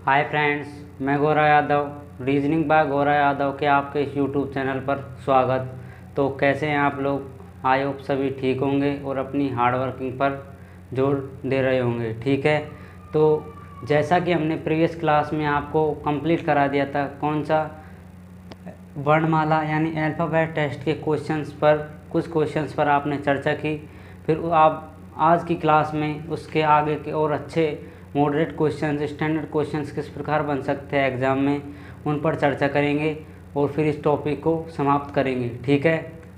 Hi friends, मैं Gaurav Yadav reasoning bye Gaurav Yadav के आपके इस यूट्यूब चैनल पर स्वागत। तो कैसे हैं आप लोग? आई होप सभी ठीक होंगे और अपनी हार्ड वर्किंग पर जोर दे रहे होंगे। ठीक है, तो जैसा कि हमने प्रीवियस क्लास में आपको कंप्लीट करा दिया था कौन सा वर्णमाला यानी अल्फ़ाबेट टेस्ट के क्वेश्चंस पर, कुछ क्वेश्चंस पर आपने चर्चा की। फिर आप आज की क्लास में उसके आगे के और अच्छे मॉडरेट क्वेश्चंस, स्टैंडर्ड क्वेश्चंस किस प्रकार बन सकते हैं एग्ज़ाम में, उन पर चर्चा करेंगे और फिर इस टॉपिक को समाप्त करेंगे। ठीक है,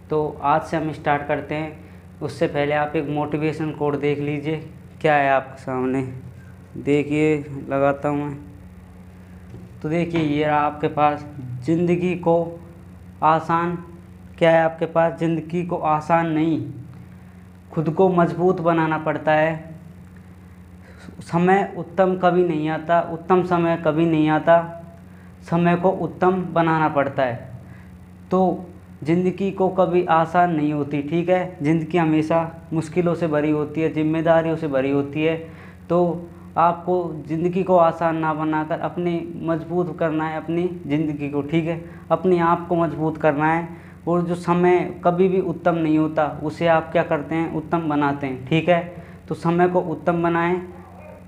तो आज से हम स्टार्ट करते हैं। उससे पहले आप एक मोटिवेशन कोड देख लीजिए, क्या है आपके सामने, देखिए, लगाता हूँ मैं। तो देखिए, ये रहा आपके पास, ज़िंदगी को आसान, क्या है आपके पास, ज़िंदगी को आसान नहीं खुद को मजबूत बनाना पड़ता है। समय उत्तम कभी नहीं आता, उत्तम समय कभी नहीं आता, समय को उत्तम बनाना पड़ता है। तो ज़िंदगी को कभी आसान नहीं होती। ठीक है, ज़िंदगी हमेशा मुश्किलों से भरी होती है, जिम्मेदारियों से भरी होती है। तो आपको ज़िंदगी को आसान ना बनाकर अपने मजबूत करना है अपनी ज़िंदगी को। ठीक है, अपने आप को मजबूत करना है। और जो समय कभी भी उत्तम नहीं होता उसे आप क्या करते हैं, उत्तम बनाते हैं। ठीक है, तो समय को उत्तम बनाएं।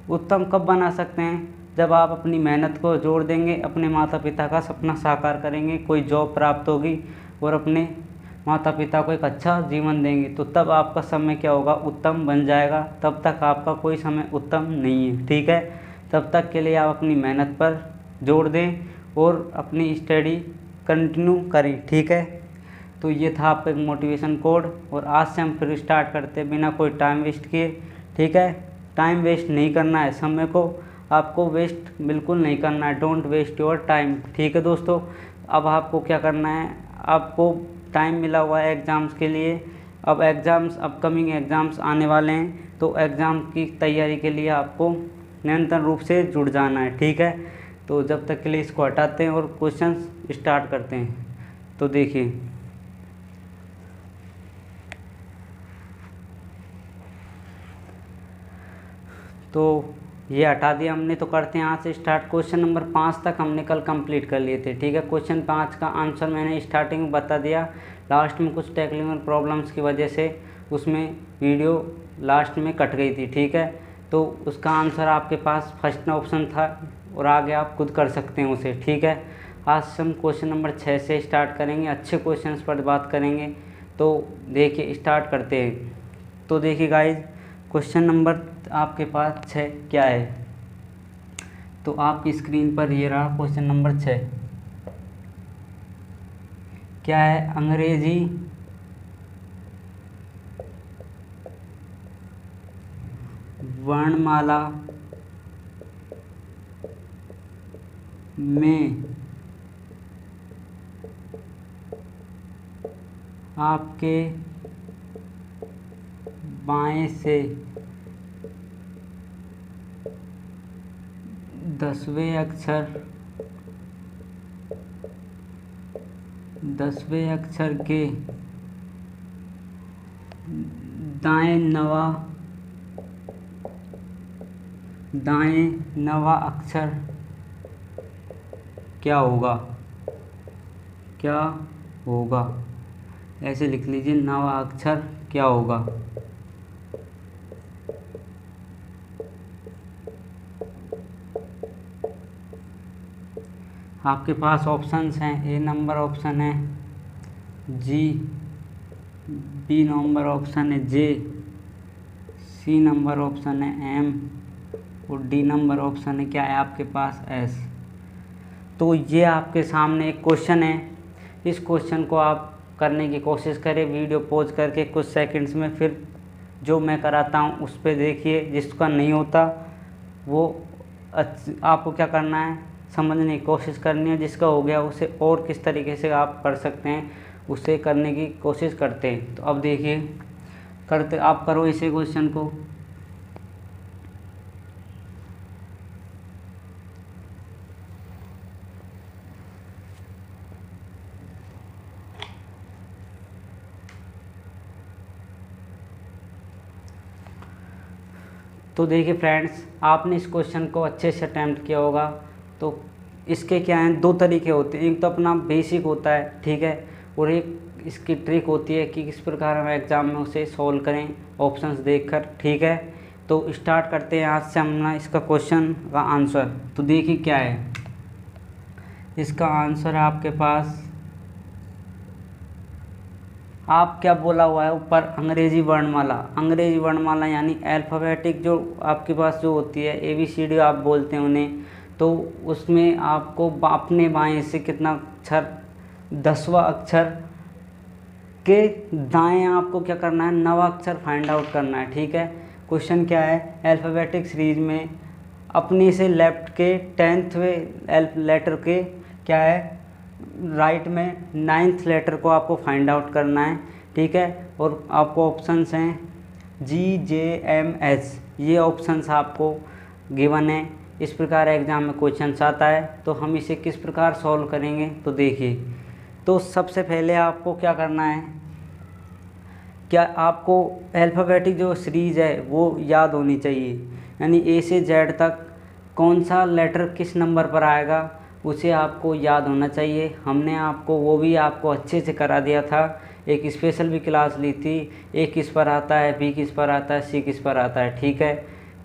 उत्तम कब बना सकते हैं? जब आप अपनी मेहनत को जोड़ देंगे, अपने माता पिता का सपना साकार करेंगे, कोई जॉब प्राप्त होगी और अपने माता पिता को एक अच्छा जीवन देंगे, तो तब आपका समय क्या होगा, उत्तम बन जाएगा। तब तक आपका कोई समय उत्तम नहीं है। ठीक है, तब तक के लिए आप अपनी मेहनत पर जोड़ दें और अपनी स्टडी कंटिन्यू करें। ठीक है, तो ये था आपका एक मोटिवेशन कोड। और आज से हम फिर स्टार्ट करते हैं बिना कोई टाइम वेस्ट किए। ठीक है, टाइम वेस्ट नहीं करना है, समय को आपको वेस्ट बिल्कुल नहीं करना है। Don't waste your time. ठीक है दोस्तों, अब आपको क्या करना है, आपको टाइम मिला हुआ है एग्ज़ाम्स के लिए। अब एग्ज़ाम्स, अपकमिंग एग्ज़ाम्स आने वाले हैं, तो एग्ज़ाम की तैयारी के लिए आपको निरंतर रूप से जुड़ जाना है। ठीक है, तो जब तक के लिए इसको हटाते हैं और क्वेश्चंस स्टार्ट करते हैं। तो देखिए, तो ये हटा दिया हमने, तो करते हैं यहाँ से स्टार्ट। क्वेश्चन नंबर 5 तक हमने कल कंप्लीट कर लिए थे। ठीक है, क्वेश्चन 5 का आंसर मैंने स्टार्टिंग में बता दिया। लास्ट में कुछ टेक्निकल प्रॉब्लम्स की वजह से उसमें वीडियो लास्ट में कट गई थी। ठीक है, तो उसका आंसर आपके पास फर्स्ट ऑप्शन था और आगे आप खुद कर सकते हैं उसे। ठीक है, आज हम क्वेश्चन नंबर 6 से स्टार्ट करेंगे, अच्छे क्वेश्चन पर बात करेंगे। तो देखिए, स्टार्ट करते हैं। तो देखिए गाइज, क्वेश्चन नंबर आपके पास 6 क्या है, तो आपकी स्क्रीन पर ये रहा क्वेश्चन नंबर 6। क्या है, अंग्रेजी वर्णमाला में आपके बाएं से 10वें अक्षर के दाएं नवा अक्षर क्या होगा, क्या होगा, ऐसे लिख लीजिए, नवा अक्षर क्या होगा। आपके पास ऑप्शंस हैं, ए नंबर ऑप्शन है जी, बी नंबर ऑप्शन है जे, सी नंबर ऑप्शन है एम और डी नंबर ऑप्शन है क्या है आपके पास एस। तो ये आपके सामने एक क्वेश्चन है, इस क्वेश्चन को आप करने की कोशिश करें वीडियो पॉज करके कुछ सेकंड्स में, फिर जो मैं कराता हूँ उस पर देखिए। जिसका नहीं होता वो आपको क्या करना है, समझने की कोशिश करनी है। जिसका हो गया उसे और किस तरीके से आप कर सकते हैं उसे करने की कोशिश करते हैं। तो अब देखिए, करते आप करो इसे क्वेश्चन को। तो देखिए फ्रेंड्स, आपने इस क्वेश्चन को अच्छे से अटैम्प्ट किया होगा तो इसके क्या हैं, दो तरीके होते हैं। एक तो अपना बेसिक होता है, ठीक है, और एक इसकी ट्रिक होती है कि किस प्रकार हम एग्ज़ाम में उसे सॉल्व करें ऑप्शंस देखकर, ठीक है। तो स्टार्ट करते हैं आज से हम ना इसका क्वेश्चन का आंसर। तो देखिए क्या है इसका आंसर है आपके पास, आप क्या बोला हुआ है ऊपर, अंग्रेजी वर्णमाला। अंग्रेजी वर्णमाला यानी अल्फ़ाबेटिक जो आपके पास जो होती है ABCD आप बोलते हैं उन्हें, तो उसमें आपको अपने बाएं से कितना अक्षर, 10वां अक्षर के दाएं आपको क्या करना है, 9वां अक्षर फाइंड आउट करना है, ठीक है। क्वेश्चन क्या है, अल्फ़ाबेटिक सीरीज में अपने से लेफ्ट के 10वें लेटर के क्या है, राइट में 9th लेटर को आपको फाइंड आउट करना है, ठीक है। और आपको ऑप्शंस हैं GJMH, ये ऑप्शंस आपको गिवन है। इस प्रकार एग्ज़ाम में क्वेश्चन आता है, तो हम इसे किस प्रकार सॉल्व करेंगे, तो देखिए। तो सबसे पहले आपको क्या करना है, क्या आपको अल्फ़ाबेटिक जो सीरीज़ है वो याद होनी चाहिए, यानी A से Z तक कौन सा लेटर किस नंबर पर आएगा उसे आपको याद होना चाहिए। हमने आपको वो भी आपको अच्छे से करा दिया था, एक स्पेशल भी क्लास ली थी, A किस पर आता है, B किस पर आता है, C किस पर आता है, ठीक है।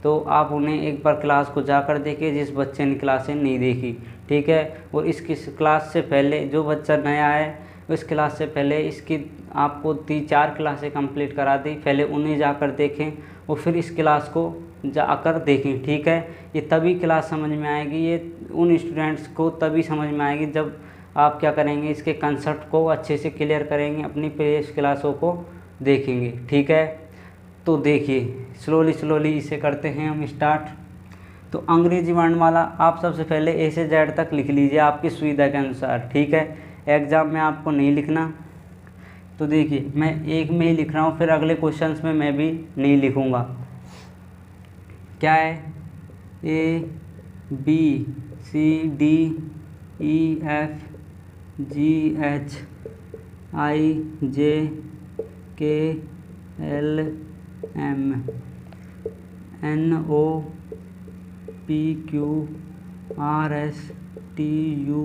तो आप उन्हें एक बार क्लास को जाकर देखिए जिस बच्चे ने क्लासें नहीं देखी, ठीक है। और इसकी क्लास से पहले जो बच्चा नया है इस क्लास से पहले इसकी आपको 3-4 क्लासें कंप्लीट करा दी, पहले उन्हें जाकर देखें और फिर इस क्लास को जाकर देखें, ठीक है। ये तभी क्लास समझ में आएगी, ये उन स्टूडेंट्स को तभी समझ में आएगी जब आप क्या करेंगे, इसके कंसेप्ट को अच्छे से क्लियर करेंगे, अपनी प्रीवियस क्लासों को देखेंगे, ठीक है। तो देखिए स्लोली इसे करते हैं हम स्टार्ट। तो अंग्रेजी वर्णमाला आप सबसे पहले A से Z तक लिख लीजिए आपकी सुविधा के अनुसार, ठीक है। एग्ज़ाम में आपको नहीं लिखना। तो देखिए मैं एक में ही लिख रहा हूँ, फिर अगले क्वेश्चंस में मैं भी नहीं लिखूँगा। क्या है, A B C D E F G H I J K L M N O P Q R S T U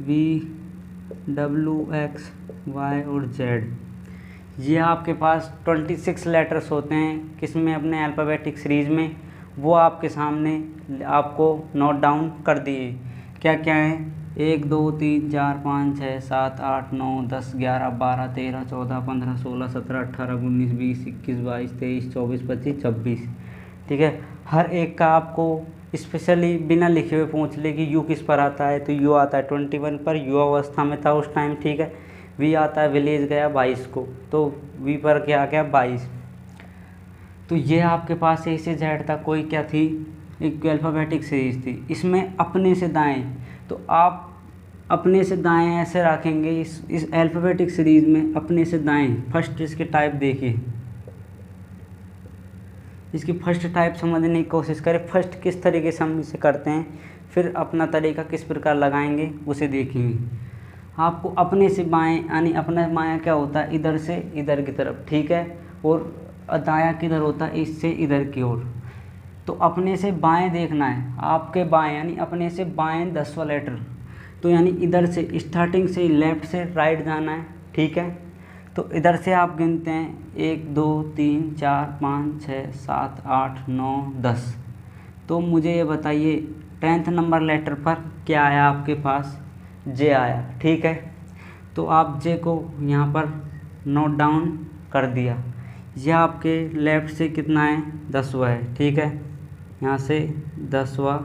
V W X Y और Z। ये आपके पास 26 लेटर्स होते हैं किसमें, अपने अल्फ़ाबेटिक सीरीज़ में, वो आपके सामने आपको नोट डाउन कर दिए। क्या क्या है, 1 2 3 4 5 6 7 8 9 10 11 12 13 14 15 16 17 18 19 20 21 22 23 24 25 26, ठीक है। हर एक का आपको स्पेशली बिना लिखे हुए पूछ ले कि यू किस पर आता है, तो यू आता है 21 पर, युवा अवस्था में था उस टाइम, ठीक है। वी आता है विलेज गया 22 को, तो वी पर क्या आ गया 22। तो ये आपके पास A से Z तक कोई क्या थी, एक अल्फ़ाबेटिक सीरीज़ थी। इसमें अपने से दाएं, तो आप अपने से दाएं ऐसे रखेंगे इस अल्फ़ाबेटिक सीरीज़ में, अपने से दाएं। फर्स्ट इसके टाइप देखिए, इसकी फर्स्ट टाइप समझने की कोशिश करें, फर्स्ट किस तरीके से हम इसे करते हैं, फिर अपना तरीका किस प्रकार लगाएंगे उसे देखेंगे। आपको अपने से बाएं यानी अपना बायां क्या होता है, इधर से इधर की तरफ, ठीक है। और दायां किधर होता है, इससे इधर की ओर। तो अपने से बाएं देखना है, आपके बाएं यानी अपने से बाएं 10वां लेटर, तो यानी इधर से स्टार्टिंग से लेफ़्ट से राइट जाना है, ठीक है। तो इधर से आप गिनते हैं 1 2 3 4 5 6 7 8 9 10। तो मुझे ये बताइए 10th नंबर लेटर पर क्या आया आपके पास, जे आया, ठीक है। तो आप जे को यहाँ पर नोट डाउन कर दिया। यह आपके लेफ़्ट से कितना है, 10वां है, ठीक है। यहाँ से 10वां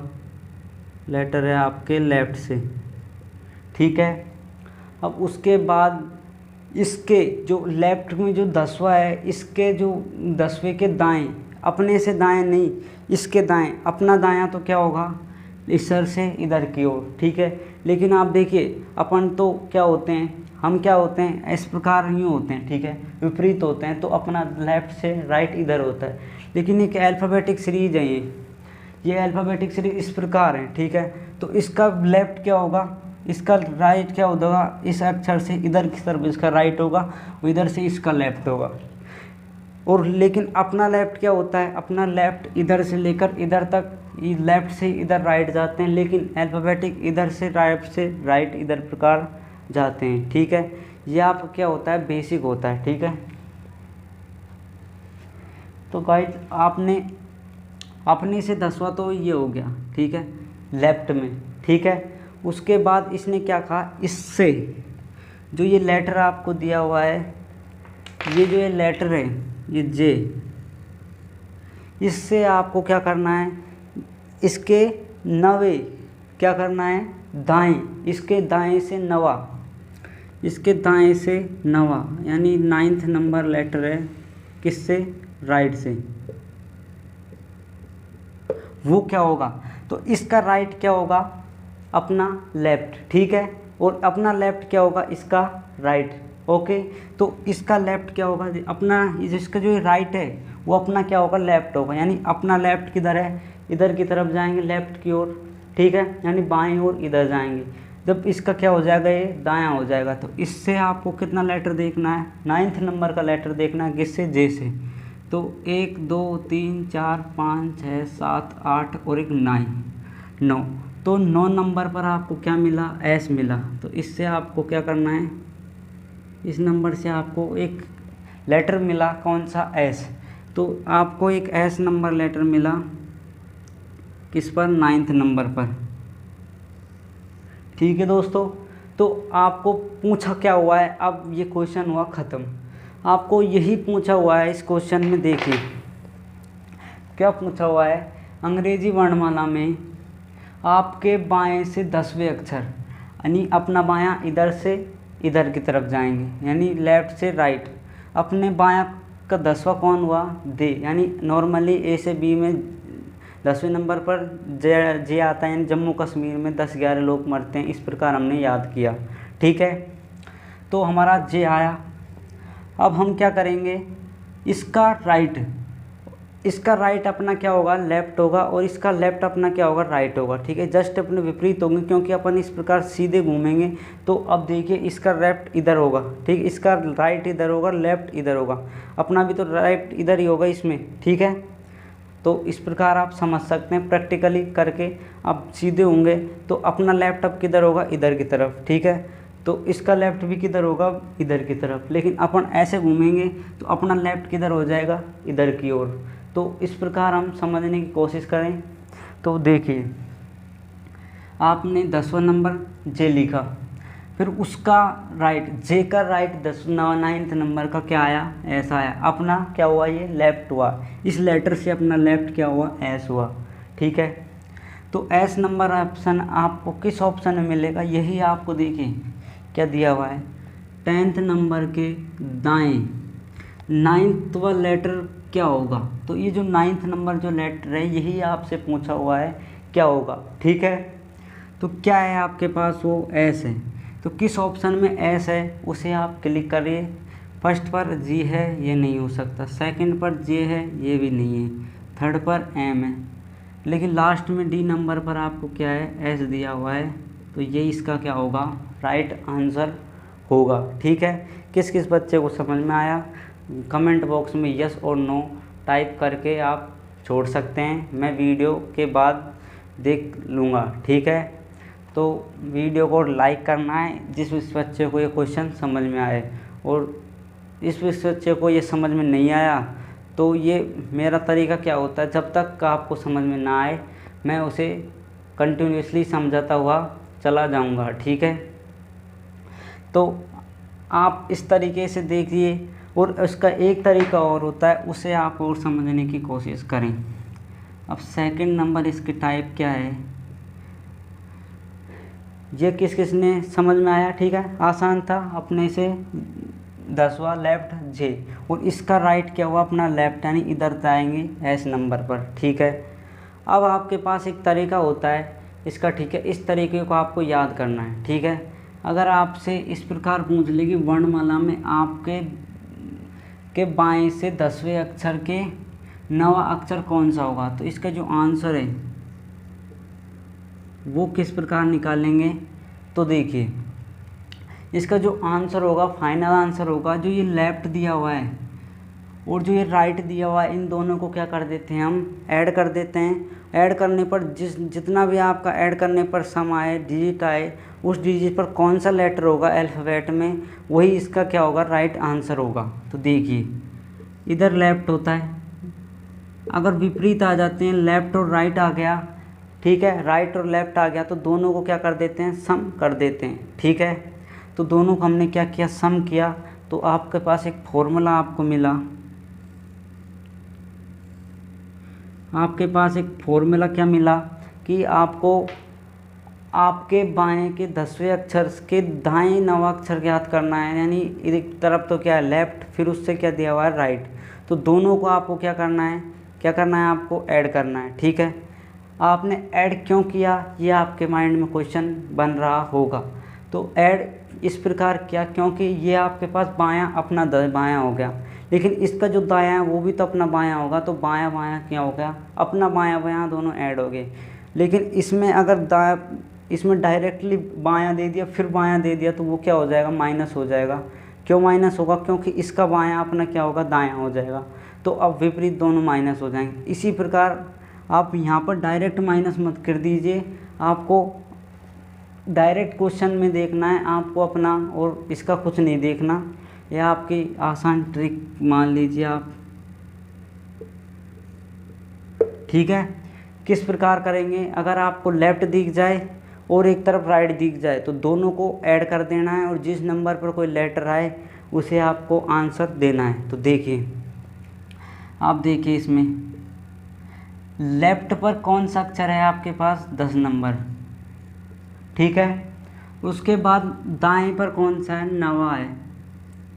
लेटर है आपके लेफ़्ट से, ठीक है। अब उसके बाद इसके जो लेफ़्ट में जो 10वां है, इसके जो 10वें के दाएं, अपने से दाएं नहीं, इसके दाएं, अपना दायां तो क्या होगा, इस सर से इधर की ओर, ठीक है। लेकिन आप देखिए अपन तो क्या होते हैं, हम क्या होते हैं, इस प्रकार ही होते हैं, ठीक है, विपरीत होते हैं। तो अपना लेफ़्ट से राइट इधर होता है। लेकिन एक अल्फ़ाबेटिक सीरीज है ये अल्फ़ाबेटिक सीरीज इस प्रकार है, ठीक है। तो इसका लेफ़्ट क्या होगा, इसका राइट क्या होगा, इस अक्षर से इधर की तरफ इसका राइट होगा, इधर से इसका लेफ़्ट होगा। और लेकिन अपना लेफ़्ट क्या होता है, अपना लेफ़्ट इधर से लेकर इधर तक ये लेफ़्ट से इधर राइट जाते हैं, लेकिन अल्फ़ाबेटिक इधर से राइट इधर प्रकार जाते हैं, ठीक है। ये आपका क्या होता है, बेसिक होता है, ठीक है। तो गाइज आपने अपने से 10वां तो ये हो गया, ठीक है, लेफ्ट में, ठीक है। उसके बाद इसने क्या कहा, इससे जो ये लेटर आपको दिया हुआ है, ये जो ये लेटर है ये जे, इससे आपको क्या करना है, इसके नवे क्या करना है, दाएं, इसके दाएं से नवा, इसके दाएं से नवा, यानी 9th नंबर लेटर है, किससे, राइट से, वो क्या होगा, तो इसका राइट क्या होगा, अपना लेफ्ट, ठीक है, और अपना लेफ्ट क्या होगा, इसका राइट, ओके। तो इसका लेफ्ट क्या होगा, अपना इसका जो राइट है वो अपना क्या होगा, लेफ्ट होगा, यानी अपना लेफ्ट किधर है, इधर की तरफ जाएंगे, लेफ्ट की ओर, ठीक है, यानी बाएं ओर इधर जाएंगे। जब इसका क्या हो जाएगा, ये दायां हो जाएगा। तो इससे आपको कितना लेटर देखना है, 9th नंबर का लेटर देखना है, किससे, जे से। तो 1 2 3 4 5 6 7 8 और एक 9, तो 9 नंबर पर आपको क्या मिला, एस मिला। तो इससे आपको क्या करना है, इस नंबर से आपको एक लेटर मिला, कौन सा, एस। तो आपको एक एस नंबर लेटर मिला, किस पर, 9th नंबर पर, ठीक है दोस्तों। तो आपको पूछा क्या हुआ है, अब ये क्वेश्चन हुआ ख़त्म। आपको यही पूछा हुआ है इस क्वेश्चन में, देखिए क्या पूछा हुआ है, अंग्रेजी वर्णमाला में आपके बाएं से 10वें अक्षर, यानी अपना बायां इधर से इधर की तरफ जाएंगे, यानी लेफ़्ट से राइट। अपने बायां का 10वां कौन हुआ, दे, यानी नॉर्मली ए से बी में 10वें नंबर पर जे आता है, यानी जम्मू कश्मीर में 10-11 लोग मरते हैं, इस प्रकार हमने याद किया, ठीक है। तो हमारा जे आया। अब हम क्या करेंगे, इसका राइट अपना क्या होगा, लेफ़्ट होगा, और इसका लेफ़्ट अपना क्या होगा, राइट होगा, ठीक है। जस्ट अपने विपरीत होंगे, क्योंकि अपन इस प्रकार सीधे घूमेंगे। तो अब देखिए, इसका लेफ़्ट इधर होगा, ठीक, इसका राइट इधर होगा, लेफ़्ट इधर होगा, अपना भी तो राइट इधर ही होगा इसमें, ठीक है। तो इस प्रकार आप समझ सकते हैं, प्रैक्टिकली करके आप सीधे होंगे तो अपना लेफ़्ट अब किधर होगा, इधर की तरफ, ठीक है। तो इसका लेफ़्ट भी किधर होगा, इधर की तरफ, लेकिन अपन ऐसे घूमेंगे तो अपना लेफ़्ट किधर हो जाएगा, इधर की ओर। तो इस प्रकार हम समझने की कोशिश करें। तो देखिए, आपने 10वां नंबर जे लिखा, फिर उसका राइट, जे का राइट 9th नंबर का क्या आया, ऐसा आया, अपना क्या हुआ, ये लेफ़्ट हुआ, इस लेटर से अपना लेफ़्ट क्या हुआ, एस हुआ, ठीक है। तो एस नंबर ऑप्शन आपको किस ऑप्शन में मिलेगा, यही आपको देखिए क्या दिया हुआ है, 10th नंबर के दाएं 9वां लेटर क्या होगा। तो ये जो 9th नंबर जो लेटर है, यही आपसे पूछा हुआ है क्या होगा, ठीक है। तो क्या है आपके पास, वो एस है। तो किस ऑप्शन में एस है उसे आप क्लिक करिए। फर्स्ट पर जी है, ये नहीं हो सकता, सेकंड पर जे है, ये भी नहीं है, थर्ड पर एम है, लेकिन लास्ट में डी नंबर पर आपको क्या है, एस दिया हुआ है। तो ये इसका क्या होगा, राइट आंसर होगा, ठीक है। किस किस बच्चे को समझ में आया, कमेंट बॉक्स में यस और नो टाइप करके आप छोड़ सकते हैं, मैं वीडियो के बाद देख लूँगा, ठीक है। तो वीडियो को लाइक करना है जिस बच्चे को ये क्वेश्चन समझ में आए, और इस बच्चे को ये समझ में नहीं आया तो ये मेरा तरीका क्या होता है, जब तक आपको समझ में ना आए मैं उसे कंटिन्यूसली समझाता हुआ चला जाऊंगा, ठीक है। तो आप इस तरीके से देखिए, और उसका एक तरीका और होता है, उसे आप और समझने की कोशिश करें। अब सेकंड नंबर इसकी टाइप क्या है, ये किस किस ने समझ में आया, ठीक है, आसान था। अपने से 10वां लेफ़्ट जे, और इसका राइट क्या हुआ, अपना लेफ़्ट, यानी इधर जाएंगे एस नंबर पर, ठीक है। अब आपके पास एक तरीका होता है इसका, ठीक है, इस तरीके को आपको याद करना है, ठीक है। अगर आपसे इस प्रकार पूछ ले कि वर्णमाला में आपके बाएं से 10वें अक्षर के 9वां अक्षर कौन सा होगा, तो इसका जो आंसर है वो किस प्रकार निकालेंगे। तो देखिए, इसका जो आंसर होगा, फाइनल आंसर होगा, जो ये लेफ़्ट दिया हुआ है और जो ये राइट दिया हुआ है, इन दोनों को क्या कर देते हैं, हम ऐड कर देते हैं, ऐड करने पर जितना भी आपका ऐड करने पर सम आए, डिजिट आए, उस डिजिट पर कौन सा लेटर होगा अल्फ़ाबेट में, वही इसका क्या होगा, राइट आंसर होगा। तो देखिए इधर लेफ्ट होता है, अगर विपरीत आ जाते हैं, लेफ्ट और राइट आ गया, ठीक है, राइट और लेफ्ट आ गया, तो दोनों को क्या कर देते हैं, सम कर देते हैं, ठीक है। तो दोनों को हमने क्या किया, सम किया, तो आपके पास एक फॉर्मूला आपको मिला, आपके पास एक फॉर्मूला क्या मिला कि आपको आपके बाएं के 10वें अक्षर के दाएं 9वां अक्षर ज्ञात करना है, यानी एक तरफ तो क्या है लेफ्ट, फिर उससे क्या दिया हुआ है राइट, तो दोनों को आपको क्या करना है, आपको ऐड करना है, ठीक है। आपने ऐड क्यों किया, ये आपके माइंड में क्वेश्चन बन रहा होगा। तो ऐड इस प्रकार किया क्योंकि ये आपके पास बायां अपना बायां हो गया, लेकिन इसका जो दायां है वो भी तो अपना बायां होगा, तो बायां बायां क्या हो गया, अपना बायां बायां दोनों ऐड हो गए। लेकिन इसमें अगर इसमें डायरेक्टली बायां दे दिया फिर बायां दे दिया, तो वो क्या हो जाएगा, माइनस हो जाएगा। क्यों माइनस होगा, क्योंकि इसका बायां अपना क्या होगा, दायां हो जाएगा, तो अब विपरीत दोनों माइनस हो जाएंगे। इसी प्रकार आप यहाँ पर डायरेक्ट माइनस मत कर दीजिए, आपको डायरेक्ट क्वेश्चन में देखना है आपको अपना, और इसका कुछ नहीं देखना, यह आपकी आसान ट्रिक मान लीजिए आप, ठीक है। किस प्रकार करेंगे, अगर आपको लेफ़्ट दिख जाए और एक तरफ राइट दिख जाए, तो दोनों को ऐड कर देना है, और जिस नंबर पर कोई लेटर आए उसे आपको आंसर देना है। तो देखिए, आप देखिए इसमें लेफ़्ट पर कौन सा अक्षर है आपके पास, 10 नंबर, ठीक है। उसके बाद दाएं पर कौन सा है, 9वां है,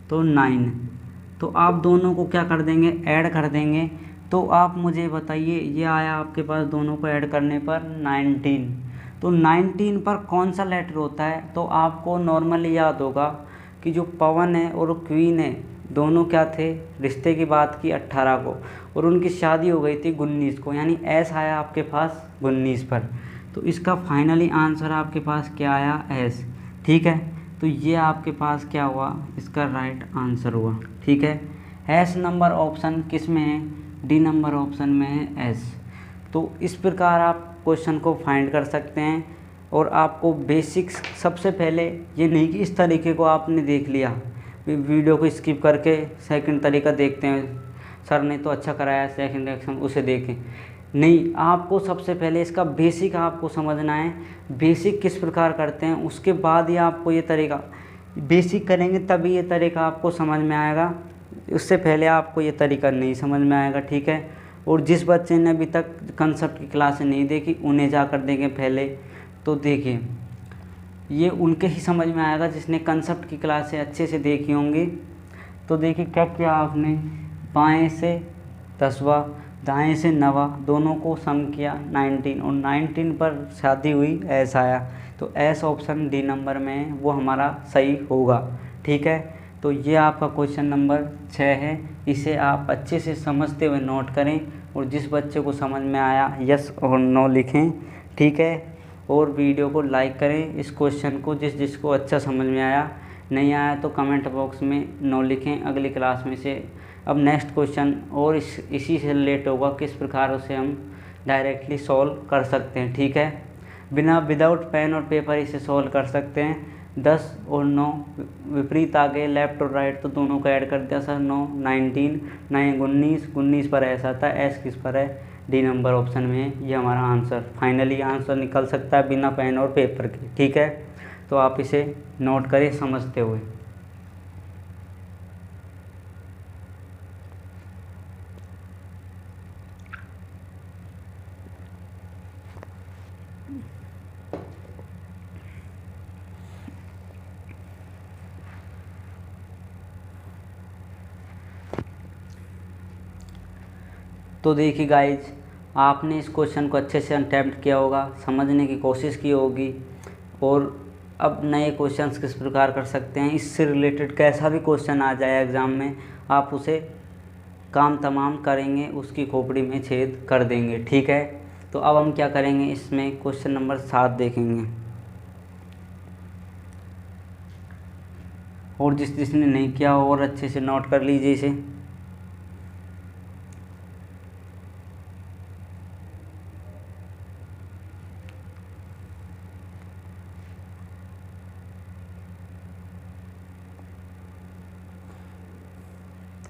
तो 9, तो आप दोनों को क्या कर देंगे, ऐड कर देंगे। तो आप मुझे बताइए, ये आया आपके पास दोनों को ऐड करने पर 19, तो 19 पर कौन सा लेटर होता है, तो आपको नॉर्मली याद होगा कि जो पवन है और क्वीन है, दोनों क्या थे, रिश्ते की बात की 18 को, और उनकी शादी हो गई थी 19 को, यानी एस आया आपके पास 19 पर। तो इसका फाइनली आंसर आपके पास क्या आया, एस, ठीक है। तो ये आपके पास क्या हुआ, इसका राइट आंसर हुआ, ठीक है। एस नंबर ऑप्शन किस में है, डी नंबर ऑप्शन में है एस। तो इस प्रकार आप क्वेश्चन को फाइंड कर सकते हैं, और आपको बेसिक्स सबसे पहले ये नहीं कि इस तरीके को आपने देख लिया, वीडियो को स्किप करके सेकंड तरीका देखते हैं, सर ने तो अच्छा कराया सेकंड रिएक्शन उसे देखें, नहीं, आपको सबसे पहले इसका बेसिक आपको समझना है, बेसिक किस प्रकार करते हैं, उसके बाद ही आपको ये तरीका, बेसिक करेंगे तभी ये तरीका आपको समझ में आएगा, उससे पहले आपको ये तरीका नहीं समझ में आएगा, ठीक है। और जिस बच्चे ने अभी तक कंसेप्ट की क्लासें नहीं देखी, उन्हें जाकर देखें पहले, तो देखिए ये उनके ही समझ में आएगा जिसने कंसेप्ट की क्लासें अच्छे से देखी होंगी। तो देखिए क्या किया आपने, बाएं से 10वां, दाएं से 9वां, दोनों को सम किया 19, और 19 पर शादी हुई, एस आया, तो एस ऑप्शन डी नंबर में है, वो हमारा सही होगा, ठीक है। तो ये आपका क्वेश्चन नंबर 6 है, इसे आप अच्छे से समझते हुए नोट करें, और जिस बच्चे को समझ में आया यस और नो लिखें, ठीक है। और वीडियो को लाइक करें, इस क्वेश्चन को जिसको अच्छा समझ में आया, नहीं आया तो कमेंट बॉक्स में नो लिखें, अगली क्लास में से अब नेक्स्ट क्वेश्चन और इसी से रिलेट होगा, किस प्रकार उसे हम डायरेक्टली सॉल्व कर सकते हैं, ठीक है। विदाउट पेन और पेपर इसे सॉल्व कर सकते हैं। 10 और 9 विपरीत आ गए, लेफ्ट और राइट, तो दोनों को ऐड कर दिया सर, 9 19 9 19 पर ऐसा था, एस किस पर है, डी नंबर ऑप्शन में है, ये हमारा आंसर फाइनली आंसर निकल सकता है बिना पेन और पेपर के, ठीक है। तो आप इसे नोट करें समझते हुए। तो देखिए गाइज, आपने इस क्वेश्चन को अच्छे से अटेम्प्ट किया होगा, समझने की कोशिश की होगी, और अब नए क्वेश्चंस किस प्रकार कर सकते हैं, इससे रिलेटेड कैसा भी क्वेश्चन आ जाए एग्ज़ाम में, आप उसे काम तमाम करेंगे, उसकी खोपड़ी में छेद कर देंगे, ठीक है। तो अब हम क्या करेंगे, इसमें क्वेश्चन नंबर 7 देखेंगे, और जिसने नहीं किया और अच्छे से नोट कर लीजिए इसे।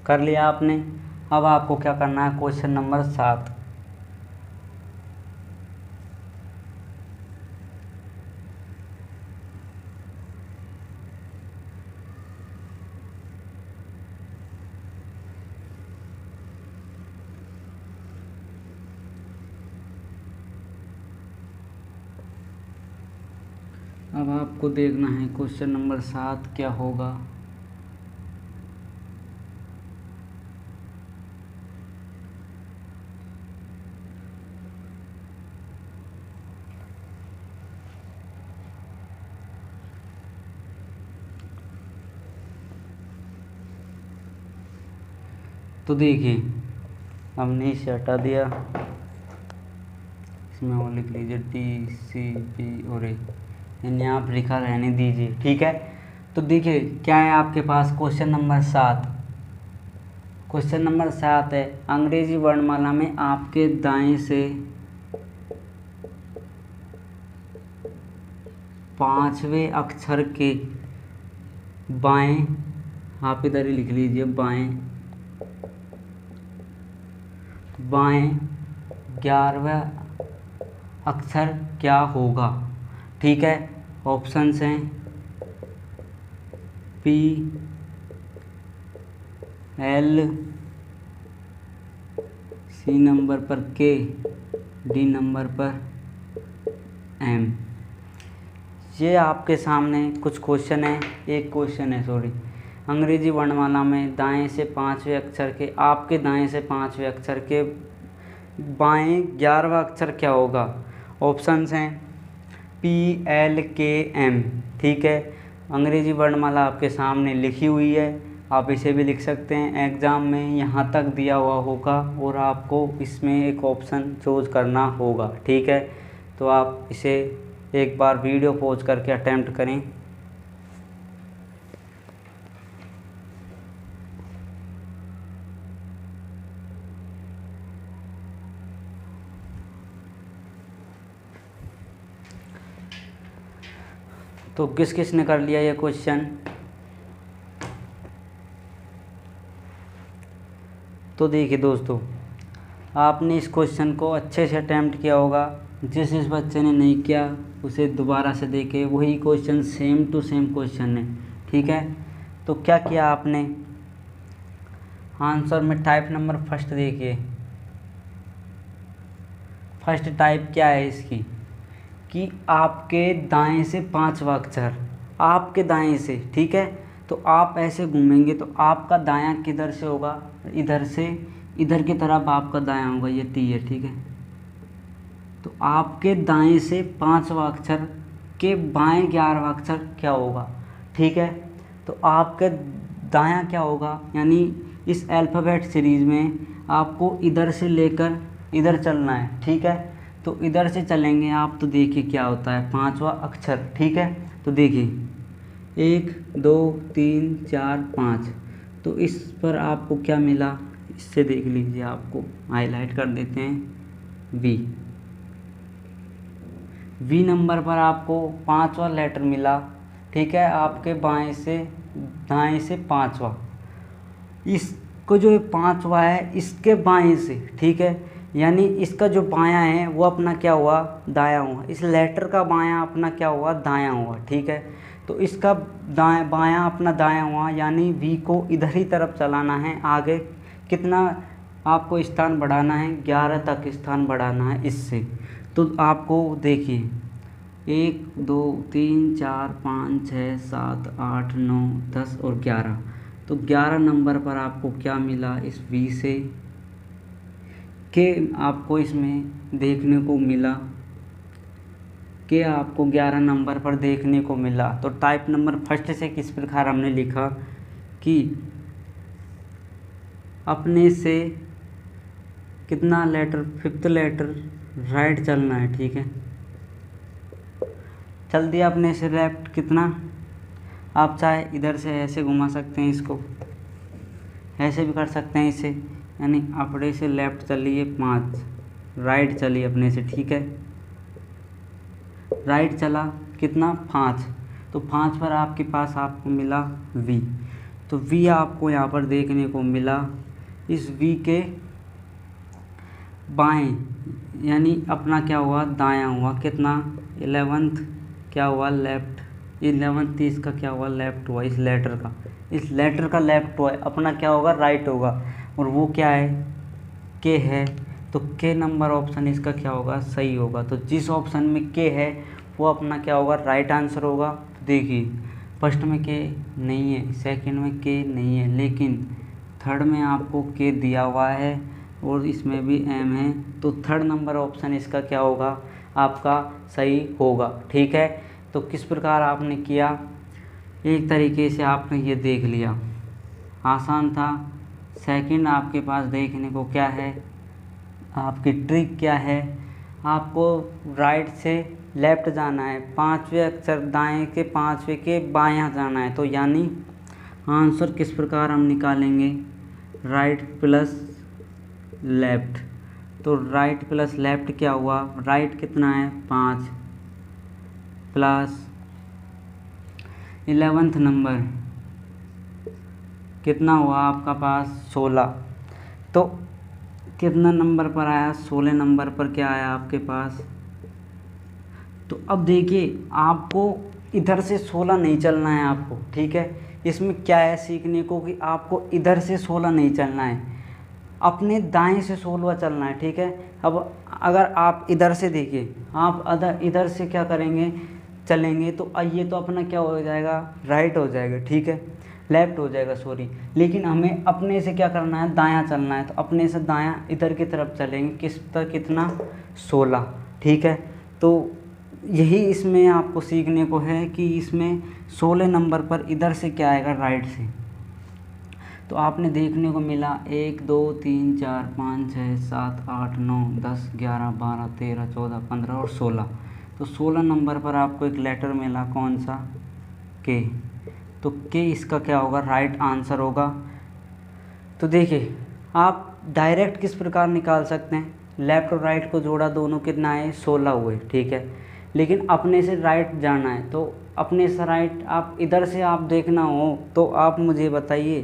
कर लिया आपने। अब आपको क्या करना है, क्वेश्चन नंबर 7। अब आपको देखना है क्वेश्चन नंबर 7 क्या होगा। तो देखिए, हमने इसे हटा दिया, इसमें वो लिख लीजिए DCP और यानी आप लिखा रहने दीजिए, ठीक है। तो देखिए क्या है आपके पास, क्वेश्चन नंबर 7। क्वेश्चन नंबर 7 है, अंग्रेजी वर्णमाला में आपके दाएं से 5वें अक्षर के बाएं, आप इधर ही लिख लीजिए बाएं 11वां अक्षर क्या होगा, ठीक है। ऑप्शंस हैं P, L, C नंबर पर K, D नंबर पर M। ये आपके सामने कुछ क्वेश्चन है, एक क्वेश्चन है सॉरी, अंग्रेजी वर्णमाला में दाएं से 5वें अक्षर के, आपके दाएं से 5वें अक्षर के बाएं 11वां अक्षर क्या होगा। ऑप्शंस हैं P, L, K, M, ठीक है। अंग्रेजी वर्णमाला आपके सामने लिखी हुई है, आप इसे भी लिख सकते हैं, एग्ज़ाम में यहाँ तक दिया हुआ होगा और आपको इसमें एक ऑप्शन चूज करना होगा, ठीक है। तो आप इसे एक बार वीडियो पॉज करके अटेम्प्ट करें। तो किस किस ने कर लिया ये क्वेश्चन। तो देखिए दोस्तों, आपने इस क्वेश्चन को अच्छे से अटेम्प्ट किया होगा। जिस बच्चे ने नहीं किया उसे दोबारा से देखे, वही question same to same question है, ठीक है। तो क्या किया आपने, आंसर में टाइप नंबर फर्स्ट देखिए, फर्स्ट टाइप क्या है इसकी कि आपके दाएं से 5वां अक्षर, आपके दाएं से, ठीक है। तो आप ऐसे घूमेंगे तो आपका दायां किधर से होगा, इधर से इधर की तरफ आपका दायां होगा, ये T है, ठीक है। तो आपके दाएं से 5वां अक्षर के बाएं 11वां अक्षर क्या होगा, ठीक है। तो आपके दायां क्या होगा, यानी इस अल्फ़ाबेट सीरीज़ में आपको इधर से लेकर इधर चलना है, ठीक है। तो इधर से चलेंगे आप, तो देखिए क्या होता है 5वां अक्षर, ठीक है। तो देखिए 1 2 3 4 5, तो इस पर आपको क्या मिला, इससे देख लीजिए, आपको हाईलाइट कर देते हैं V नंबर पर आपको 5वां लेटर मिला, ठीक है। आपके बाएं से दाएं से 5वां, इसको जो 5वां है इसके बाएं से, ठीक है, यानी इसका जो बायां है वो अपना क्या हुआ, दायां हुआ, इस लेटर का बायां अपना क्या हुआ, दायां हुआ, ठीक है। तो इसका दायां बायां अपना दायां हुआ, यानी V को इधर ही तरफ चलाना है, आगे कितना आपको स्थान बढ़ाना है, 11 तक स्थान बढ़ाना है इससे। तो आपको देखिए 1 2 3 4 5 6 7 8 9 10 और 11, तो 11 नंबर पर आपको क्या मिला, इस V से के आपको इसमें देखने को मिला, के आपको 11 नंबर पर देखने को मिला। तो टाइप नंबर फर्स्ट से किस प्रकार हमने लिखा कि अपने से कितना लेटर, 5th लेटर राइट चलना है, ठीक है। चल दिया अपने से लेफ्ट कितना, आप चाहे इधर से ऐसे घुमा सकते हैं, इसको ऐसे भी कर सकते हैं इसे, यानी अपने से लेफ्ट चलिए 5, राइट चलिए अपने से, ठीक है। राइट चला कितना 5, तो 5 पर आपके पास आपको मिला V। तो v आपको यहाँ पर देखने को मिला, इस v के बाएं यानी अपना क्या हुआ, दायां हुआ, कितना 11th क्या हुआ, लेफ्ट, 11th इसका क्या हुआ, लेफ्ट हुआ, इस लेटर का लेफ्ट हुआ, अपना क्या होगा, राइट होगा। और वो क्या है, के है, तो के नंबर ऑप्शन इसका क्या होगा, सही होगा। तो जिस ऑप्शन में के है वो अपना क्या होगा, राइट आंसर होगा। तो देखिए फर्स्ट में के नहीं है, सेकंड में के नहीं है, लेकिन थर्ड में आपको के दिया हुआ है और इसमें भी एम है, तो थर्ड नंबर ऑप्शन इसका क्या होगा, आपका सही होगा। ठीक है, तो किस प्रकार आपने किया, एक तरीके से आपने ये देख लिया, आसान था। सेकंड आपके पास देखने को क्या है, आपकी ट्रिक क्या है, आपको राइट से लेफ्ट जाना है, पांचवें अक्षर दाएं के पांचवें के बायां जाना है। तो यानी आंसर किस प्रकार हम निकालेंगे, राइट प्लस लेफ्ट। तो राइट प्लस लेफ्ट क्या हुआ, राइट कितना है 5 प्लस 11th नंबर कितना हुआ आपका पास 16। तो कितना नंबर पर आया, 16 नंबर पर क्या आया आपके पास। तो अब देखिए आपको इधर से 16 नहीं चलना है आपको, ठीक है। इसमें क्या है सीखने को कि आपको इधर से 16 नहीं चलना है, अपने दाएं से 16 चलना है, ठीक है। अब अगर आप इधर से देखिए, आप इधर से क्या करेंगे, चलेंगे, तो ये तो अपना क्या हो जाएगा, राइट हो जाएगा, ठीक है, लेफ्ट हो जाएगा सॉरी। लेकिन हमें अपने से क्या करना है, दायां चलना है, तो अपने से दायां इधर की तरफ चलेंगे, किस तक, कितना 16, ठीक है। तो यही इसमें आपको सीखने को है कि इसमें 16 नंबर पर इधर से क्या आएगा, राइट से। तो आपने देखने को मिला 1 2 3 4 5 6 7 8 9 10 11 12 13 14 15 और 16। तो 16 नंबर पर आपको एक लेटर मिला, कौन सा, के। तो के इसका क्या होगा, राइट आंसर होगा। तो देखिए आप डायरेक्ट किस प्रकार निकाल सकते हैं, लेफ़्ट और राइट को जोड़ा, दोनों कितना है 16 हुए, ठीक है। लेकिन अपने से राइट जाना है, तो अपने से राइट आप इधर से आप देखना हो तो आप मुझे बताइए,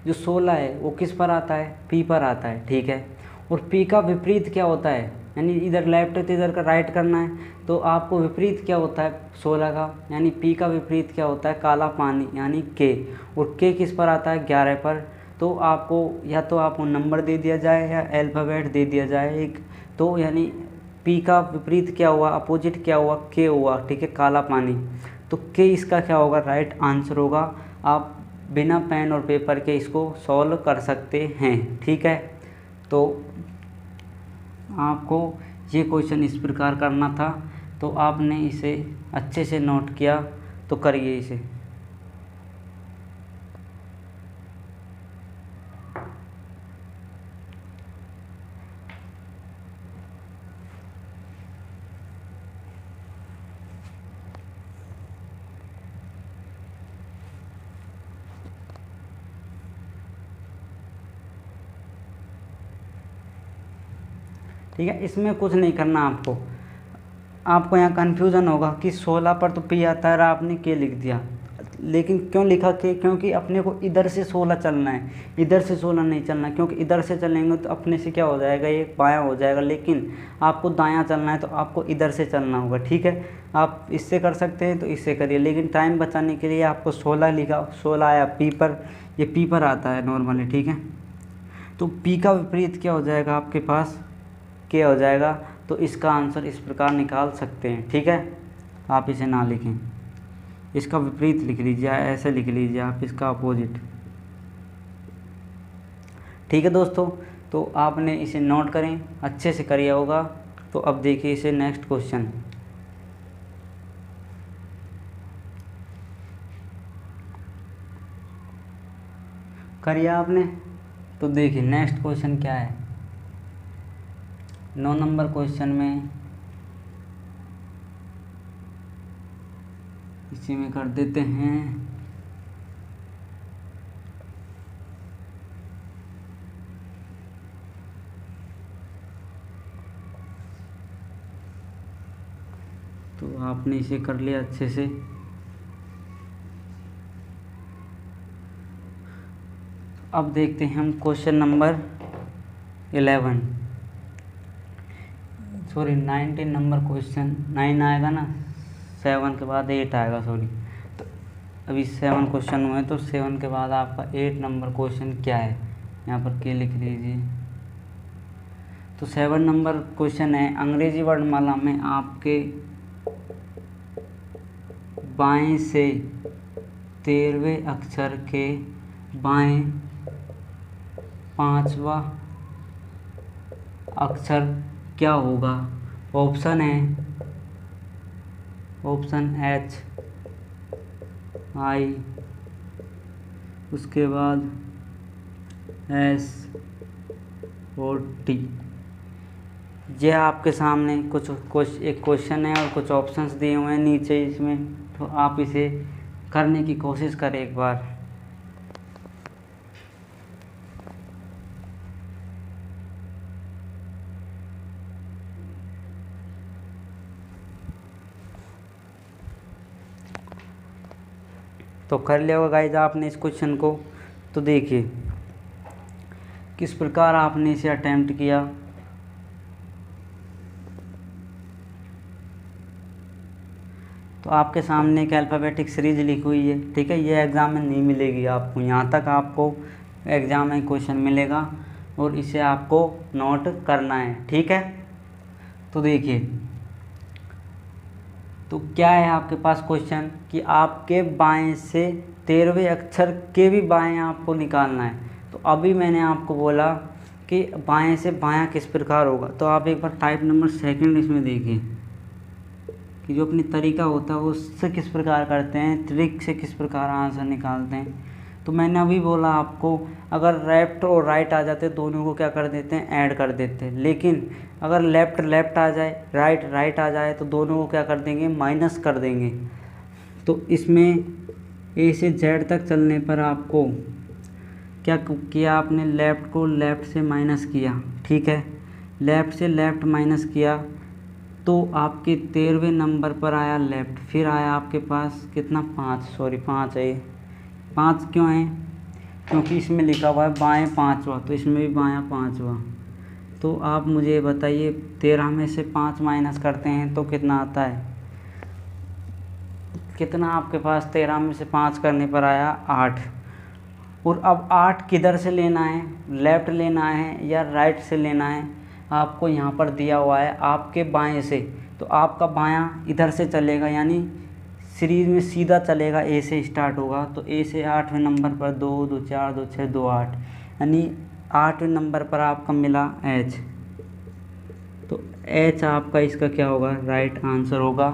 जो 16 है वो किस पर आता है, पी पर आता है, ठीक है। और पी का विपरीत क्या होता है, यानी इधर लेफ्ट है तो इधर का राइट करना है, तो आपको विपरीत क्या होता है 16 का, यानी पी का विपरीत क्या होता है, काला पानी, यानी के। और के किस पर आता है, 11 पर। तो आपको या तो आपको नंबर दे दिया जाए या अल्फ़ाबेट दे दिया जाए एक, तो यानी पी का विपरीत क्या हुआ, अपोजिट क्या हुआ, के हुआ, ठीक है, काला पानी। तो के इसका क्या होगा, राइट आंसर होगा। आप बिना पेन और पेपर के इसको सॉल्व कर सकते हैं, ठीक है। तो आपको ये क्वेश्चन इस प्रकार करना था, तो आपने इसे अच्छे से नोट किया, तो करिए इसे। ठीक है, इसमें कुछ नहीं करना आपको यहाँ कन्फ्यूज़न होगा कि 16 पर तो पी आता है और आपने के लिख दिया, लेकिन क्यों लिखा के, क्योंकि अपने को इधर से 16 चलना है, इधर से 16 नहीं चलना, क्योंकि इधर से चलेंगे तो अपने से क्या हो जाएगा, ये बायां हो जाएगा, लेकिन आपको दायां चलना है तो आपको इधर से चलना होगा, ठीक है। आप इससे कर सकते हैं तो इससे करिए, लेकिन टाइम बचाने के लिए आपको 16 लिखा, 16 आया पी पर, ये पी पर आता है नॉर्मली, ठीक है। तो पी का विपरीत क्या हो जाएगा आपके पास, के हो जाएगा। तो इसका आंसर इस प्रकार निकाल सकते हैं, ठीक है। आप इसे ना लिखें, इसका विपरीत लिख लीजिए, ऐसे लिख लीजिए आप, इसका अपोजिट, ठीक है दोस्तों। तो आपने इसे नोट करें, अच्छे से करिए होगा। तो अब देखिए इसे नेक्स्ट क्वेश्चन, करिए आपने। तो देखिए नेक्स्ट क्वेश्चन क्या है, 9 नंबर क्वेश्चन में, इसी में कर देते हैं। तो आपने इसे कर लिया अच्छे से। अब देखते हैं हम question number 11, sorry 19 number question. 9 आएगा ना, 7 के बाद 8 आएगा, सॉरी। तो अभी 7 क्वेश्चन हुए, तो 7 के बाद आपका 8 नंबर क्वेश्चन क्या है, यहाँ पर के लिख लीजिए। तो 7 नंबर क्वेश्चन है, अंग्रेजी वर्णमाला में आपके बाएं से 13वें अक्षर के बाएं 5वां अक्षर क्या होगा। ऑप्शन है, ऑप्शन H I, उसके बाद S और T। यह आपके सामने कुछ एक क्वेश्चन है और कुछ ऑप्शंस दिए हुए हैं नीचे इसमें, तो आप इसे करने की कोशिश करें एक बार। तो कर लिया होगा गाइज आपने इस क्वेश्चन को। तो देखिए किस प्रकार आपने इसे अटेम्प्ट किया। तो आपके सामने एक अल्फ़ाबेटिक सीरीज लिखी हुई है, ठीक है। ये एग्ज़ाम में नहीं मिलेगी आपको, यहाँ तक आपको एग्ज़ाम में क्वेश्चन मिलेगा और इसे आपको नोट करना है, ठीक है। तो देखिए, तो क्या है आपके पास क्वेश्चन कि आपके बाएं से 13वें अक्षर के भी बाएं आपको निकालना है। तो अभी मैंने आपको बोला कि बाएं से बायां किस प्रकार होगा। तो आप एक बार टाइप नंबर 2 इसमें देखिए कि जो अपनी तरीका होता है वो उससे किस प्रकार करते हैं, ट्रिक से किस प्रकार आंसर निकालते हैं। तो मैंने अभी बोला आपको, अगर लेफ्ट और राइट आ जाते दोनों को क्या कर देते हैं, ऐड कर देते हैं। लेकिन अगर लेफ्ट लेफ्ट आ जाए, राइट राइट आ जाए, तो दोनों को क्या कर देंगे, माइनस कर देंगे। तो इसमें ए से जेड तक चलने पर आपको क्या किया, आपने लेफ़्ट को लेफ़्ट से माइनस किया, ठीक है। लेफ़्ट से लेफ़्ट माइनस किया तो आपके 13वें नंबर पर आया लेफ़्ट, फिर आया आपके पास कितना, 5 है। 5 क्यों है, क्योंकि इसमें लिखा हुआ है बाएं 5वां, तो इसमें भी बायां 5वां। तो आप मुझे बताइए 13 में से 5 माइनस करते हैं तो कितना आता है, कितना आपके पास 13 में से 5 करने पर आया 8। और अब 8 किधर से लेना है, लेफ़्ट लेना है या राइट से लेना है, आपको यहाँ पर दिया हुआ है आपके बाएं से। तो आपका बायां इधर से चलेगा, यानी सीरीज में सीधा चलेगा, ए से स्टार्ट होगा। तो ए से 8वें नंबर पर 2 2 4 2 6 2 8, यानी 8वें नंबर पर आपका मिला H। तो H आपका इसका क्या होगा, राइट आंसर होगा।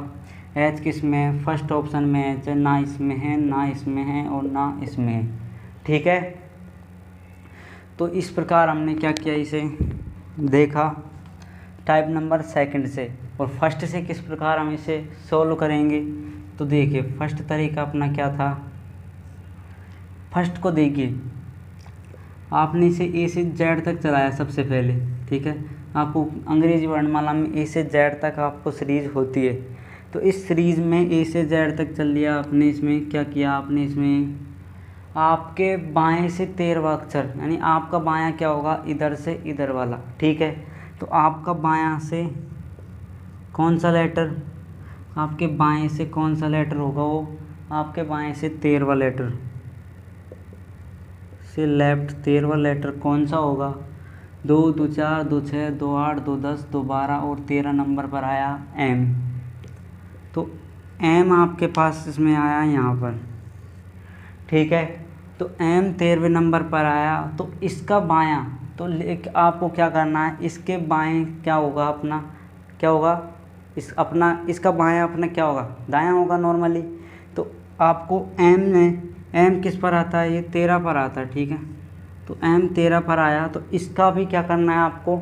H किस में है, फर्स्ट ऑप्शन में H है, ना इसमें है, ना इसमें है और ना इसमें है, ठीक है। तो इस प्रकार हमने क्या किया, इसे देखा टाइप नंबर 2 से। और फर्स्ट से किस प्रकार हम इसे सोल्व करेंगे। तो देखिए फर्स्ट तरीका अपना क्या था, फर्स्ट को देखिए आपने इसे ए से जेड तक चलाया सबसे पहले, ठीक है। आपको अंग्रेजी वर्णमाला में ए से जेड तक आपको सीरीज होती है। तो इस सीरीज में ए से जेड तक चल लिया आपने। इसमें क्या किया आपने, इसमें आपके बाएं से 13वां अक्षर, यानी आपका बायां क्या होगा, इधर से इधर वाला, ठीक है। तो आपका बायां से कौन सा लेटर, आपके बाएं से कौन सा लेटर होगा, वो आपके बाएं से 13वां लेटर से लेफ्ट 13वां लेटर कौन सा होगा, 2 2 4 2 6 2 8 2 10 2 12 और 13 नंबर पर आया M। तो M आपके पास इसमें आया यहाँ पर, ठीक है। तो M 13वें नंबर पर आया, तो इसका बायां, तो आपको क्या करना है, इसके बाएं क्या होगा अपना, क्या होगा इसका बायां अपना क्या होगा, दायां होगा नॉर्मली। तो आपको M किस पर आता है, ये 13 पर आता है, ठीक है। तो M 13 पर आया, तो इसका भी क्या करना है आपको,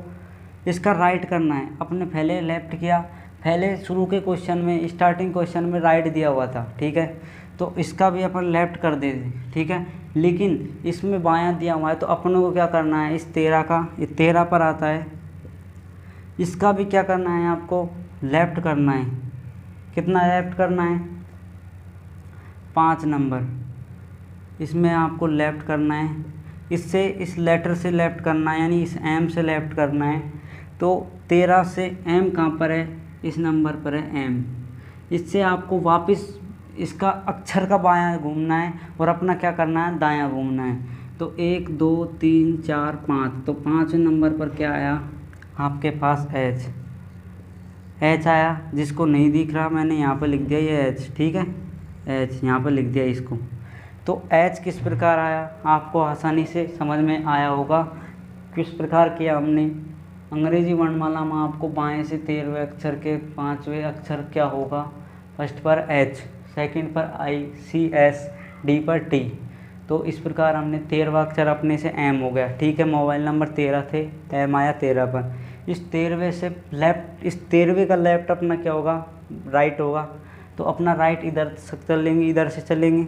इसका राइट करना है। अपने पहले लेफ़्ट किया, पहले शुरू के क्वेश्चन में, स्टार्टिंग क्वेश्चन में राइट दिया हुआ था, ठीक है। तो इसका भी अपन लेफ़्ट कर दे, ठीक है। लेकिन इसमें बायां दिया हुआ है, तो अपनों को क्या करना है, इस 13 का, ये 13 पर आता है, इसका भी क्या करना है आपको, लेफ़्ट करना है। कितना लेफ़्ट करना है, 5 नंबर, इसमें आपको लेफ़्ट करना है। इससे इस लेटर से लेफ्ट करना है, यानी इस एम से लेफ्ट करना है। तो 13 से एम कहाँ पर है, इस नंबर पर है एम। इससे आपको वापस इसका अक्षर का बायां घूमना है और अपना क्या करना है, दायां घूमना है। तो 1 2 3 4 5, तो 5वें नंबर पर क्या आया आपके पास, एच। एच आया, जिसको नहीं दिख रहा मैंने यहाँ पर लिख दिया ये एच, ठीक है, एच यहाँ पर लिख दिया इसको। तो एच किस प्रकार आया, आपको आसानी से समझ में आया होगा किस प्रकार किया हमने। अंग्रेजी वर्णमाला में आपको बाएं से 13वें अक्षर के 5वें अक्षर क्या होगा, फर्स्ट पर एच, सेकंड पर आई, सी एस, डी पर टी। तो इस प्रकार हमने 13वां अक्षर अपने से एम हो गया, ठीक है। मोबाइल नंबर 13 थे, एम आया 13 पर। इस 13वें से लेफ्ट, इस 13वें का लेफ्ट अपना क्या होगा, राइट होगा। तो अपना राइट इधर से चलेंगे, इधर से चलेंगे,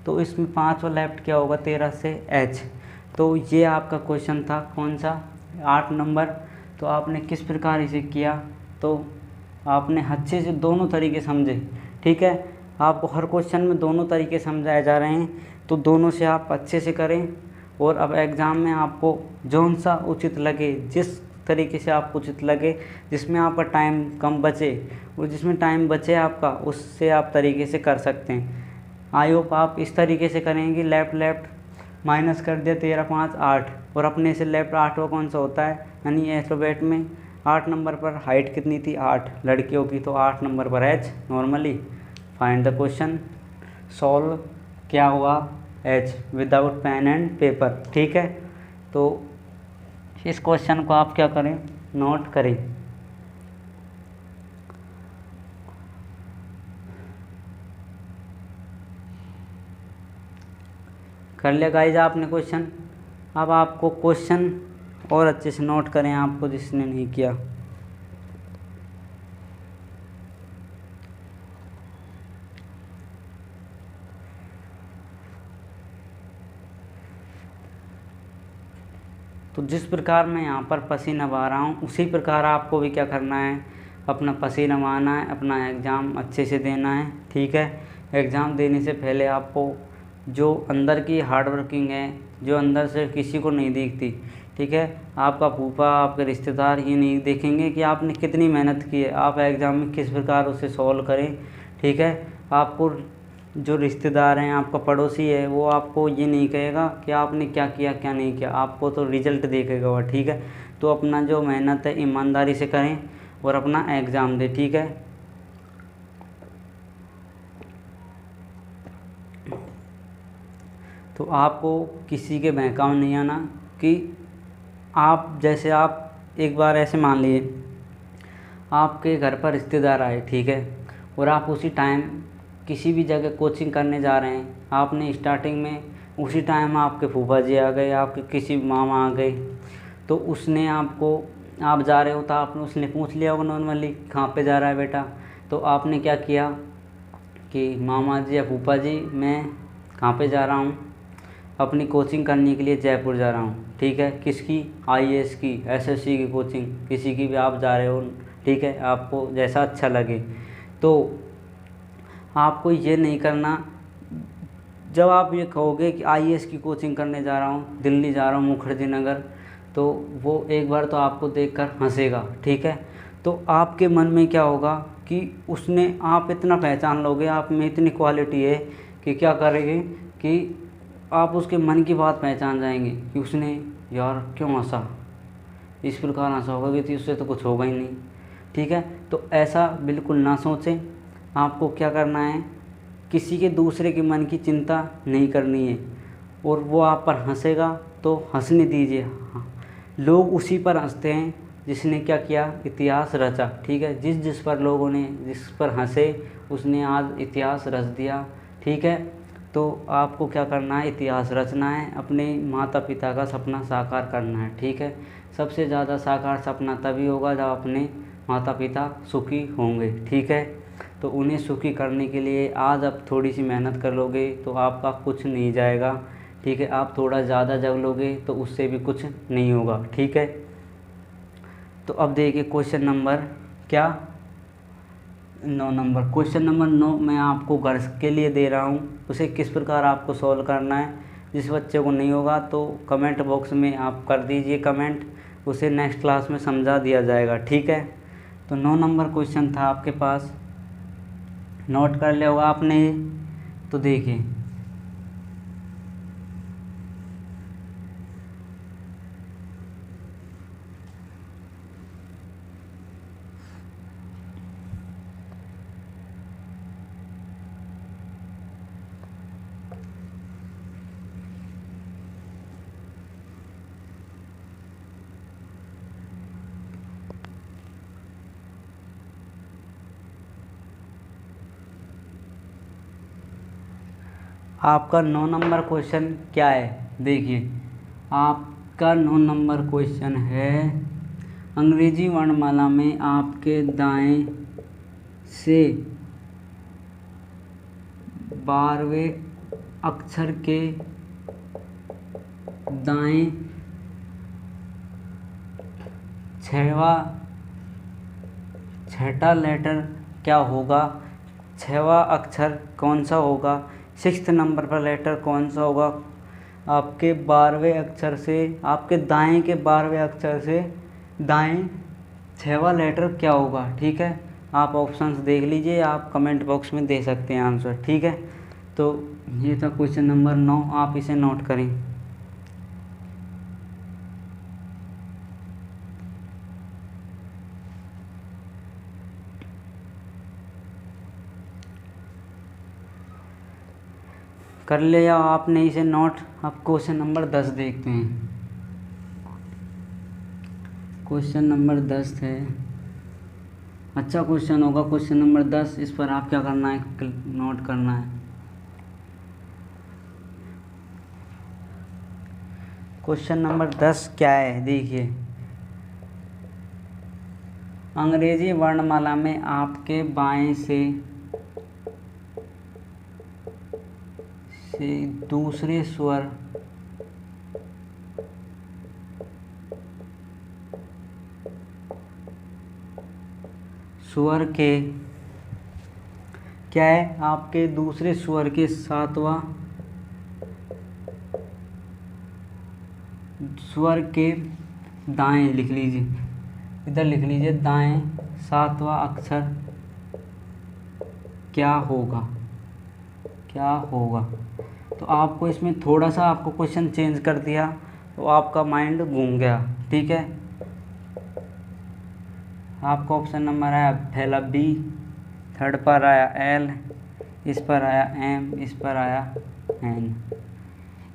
तो इसमें 5 और लेफ्ट क्या होगा 13 से एच। तो ये आपका क्वेश्चन था कौन सा, 8 नंबर। तो आपने किस प्रकार इसे किया, तो आपने अच्छे से दोनों तरीके समझे, ठीक है। आपको हर क्वेश्चन में दोनों तरीके समझाए जा रहे हैं, तो दोनों से आप अच्छे से करें। और अब एग्ज़ाम में आपको जौन सा उचित लगे, जिस तरीके से आपको उचित लगे, जिसमें आपका टाइम कम बचे और जिसमें टाइम बचे आपका, उससे आप तरीके से कर सकते हैं। आई होप आप इस तरीके से करेंगे। लेफ्ट लेफ्ट माइनस कर दिया, 13 5 8, और अपने से लेफ्ट 8वां कौन सा होता है, यानी अल्फ़ाबेट में 8 नंबर पर हाइट कितनी थी 8 लड़कियों की, तो 8 नंबर पर H normally. Find the question, solve क्या हुआ H without pen and paper, ठीक है। तो इस क्वेश्चन को आप क्या करें, नोट करें। कर लिया गाइज आपने क्वेश्चन। अब आपको क्वेश्चन और अच्छे से नोट करें, आपको जिसने नहीं किया। तो जिस प्रकार मैं यहाँ पर पसीना बहा रहा हूँ, उसी प्रकार आपको भी क्या करना है, अपना पसीना बहाना है, अपना एग्ज़ाम अच्छे से देना है, ठीक है। एग्ज़ाम देने से पहले आपको जो अंदर की हार्ड वर्किंग है, जो अंदर से किसी को नहीं दिखती, ठीक है। आपका फूफा, आपके रिश्तेदार ये नहीं देखेंगे कि आपने कितनी मेहनत की है, आप एग्ज़ाम में किस प्रकार उसे सॉल्व करें, ठीक है। आपको जो रिश्तेदार हैं, आपका पड़ोसी है, वो आपको ये नहीं कहेगा कि आपने क्या किया क्या नहीं किया, आपको तो रिज़ल्ट देखेगा वो, ठीक है। तो अपना जो मेहनत है ईमानदारी से करें और अपना एग्ज़ाम दें, ठीक है। तो आपको किसी के बहकाव नहीं आना कि आप, जैसे आप एक बार ऐसे मान लिए आपके घर पर रिश्तेदार आए, ठीक है, और आप उसी टाइम किसी भी जगह कोचिंग करने जा रहे हैं, आपने स्टार्टिंग में उसी टाइम आपके फूफा जी आ गए, आपके किसी मामा आ गए, तो उसने आपको, आप जा रहे हो तो आपने, उसने पूछ लिया होगा नॉर्मली कहाँ पे जा रहा है बेटा, तो आपने क्या किया कि मामा जी या फूफा जी मैं कहाँ पे जा रहा हूँ, अपनी कोचिंग करने के लिए जयपुर जा रहा हूँ, ठीक है। किसकी, आईएएस की, एसएससी की कोचिंग, किसी की भी आप जा रहे हो, ठीक है, आपको जैसा अच्छा लगे। तो आपको ये नहीं करना, जब आप ये कहोगे कि आईएएस की कोचिंग करने जा रहा हूँ, दिल्ली जा रहा हूँ मुखर्जी नगर, तो वो एक बार तो आपको देखकर हंसेगा, ठीक है। तो आपके मन में क्या होगा कि उसने, आप इतना पहचान लोगे, आप में इतनी क्वालिटी है कि क्या करेंगे कि आप उसके मन की बात पहचान जाएंगे कि उसने यार क्यों हंसा, इस प्रकार हंसा होगा कि उससे तो कुछ होगा ही नहीं, ठीक है। तो ऐसा बिल्कुल ना सोचें। आपको क्या करना है, किसी के दूसरे के मन की चिंता नहीं करनी है, और वो आप पर हंसेगा तो हंसने दीजिए। हाँ, लोग उसी पर हंसते हैं जिसने क्या किया, इतिहास रचा, ठीक है। जिस जिस पर लोगों ने, जिस पर हंसे, उसने आज इतिहास रच दिया, ठीक है। तो आपको क्या करना है, इतिहास रचना है, अपने माता पिता का सपना साकार करना है, ठीक है। सबसे ज़्यादा साकार सपना तभी होगा जब अपने माता पिता सुखी होंगे, ठीक है। तो उन्हें सुखी करने के लिए आज आप थोड़ी सी मेहनत कर लोगे तो आपका कुछ नहीं जाएगा, ठीक है। आप थोड़ा ज़्यादा जग लोगे तो उससे भी कुछ नहीं होगा, ठीक है। तो अब देखिए क्वेश्चन नंबर क्या, 9 नंबर। क्वेश्चन नंबर 9 मैं आपको घर के लिए दे रहा हूँ, उसे किस प्रकार आपको सॉल्व करना है जिस बच्चे को नहीं होगा तो कमेंट बॉक्स में आप कर दीजिए कमेंट, उसे नेक्स्ट क्लास में समझा दिया जाएगा, ठीक है। तो 9 नंबर क्वेश्चन था आपके पास, नोट कर लिया होगा आपने। तो देखिए, आपका 9 नंबर क्वेश्चन क्या है। देखिए, आपका 9 नंबर क्वेश्चन है, अंग्रेजी वर्णमाला में आपके दाएं से 12वें अक्षर के दाएं 6वां लेटर क्या होगा, 6वां अक्षर कौन सा होगा, 6th नंबर पर लेटर कौन सा होगा, आपके 12वें अक्षर से, आपके दाएं के 12वें अक्षर से दाएं 6वां लेटर क्या होगा, ठीक है। आप ऑप्शंस देख लीजिए, आप कमेंट बॉक्स में दे सकते हैं आंसर, ठीक है। तो ये था क्वेश्चन नंबर 9, आप इसे नोट करें। कर लिया आपने इसे नोट। अब क्वेश्चन नंबर 10 देखते हैं। क्वेश्चन नंबर 10 है, अच्छा क्वेश्चन होगा क्वेश्चन नंबर 10। इस पर आप क्या करना है, नोट करना है। क्वेश्चन नंबर 10 क्या है, देखिए, अंग्रेजी वर्णमाला में आपके बाएं से दूसरे स्वर के क्या है, आपके दूसरे स्वर के 7वां स्वर के दाएं लिख लीजिए, इधर लिख लीजिए, दाएं 7वां अक्षर क्या होगा, क्या होगा। तो आपको इसमें थोड़ा सा आपको क्वेश्चन चेंज कर दिया तो आपका माइंड घूम गया, ठीक है। आपका ऑप्शन नंबर आया पहला बी, थर्ड पर आया एल, इस पर आया एम, इस पर आया एन।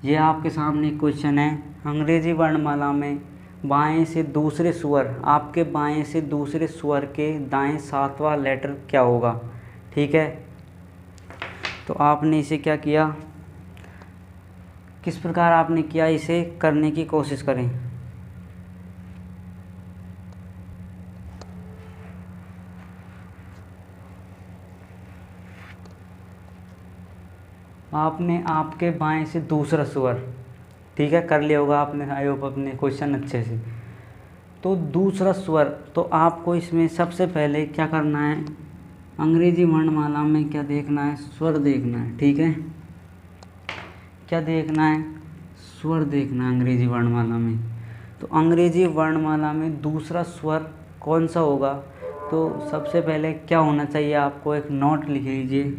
ये आपके सामने क्वेश्चन है, अंग्रेजी वर्णमाला में बाएं से दूसरे स्वर, आपके बाएं से दूसरे स्वर के दाएं 7वां लेटर क्या होगा, ठीक है। तो आपने इसे क्या किया, किस प्रकार आपने किया, इसे करने की कोशिश करें। आपने आपके बाएं से दूसरा स्वर, ठीक है, कर लिया होगा आपने, आई होप अपने क्वेश्चन अच्छे से। तो दूसरा स्वर, तो आपको इसमें सबसे पहले क्या करना है, अंग्रेजी वर्णमाला में क्या देखना है, स्वर देखना है, ठीक है। क्या देखना है, स्वर देखना है अंग्रेजी वर्णमाला में। तो अंग्रेजी वर्णमाला में दूसरा स्वर कौन सा होगा, तो सबसे पहले क्या होना चाहिए, आपको एक नोट लिख लीजिए।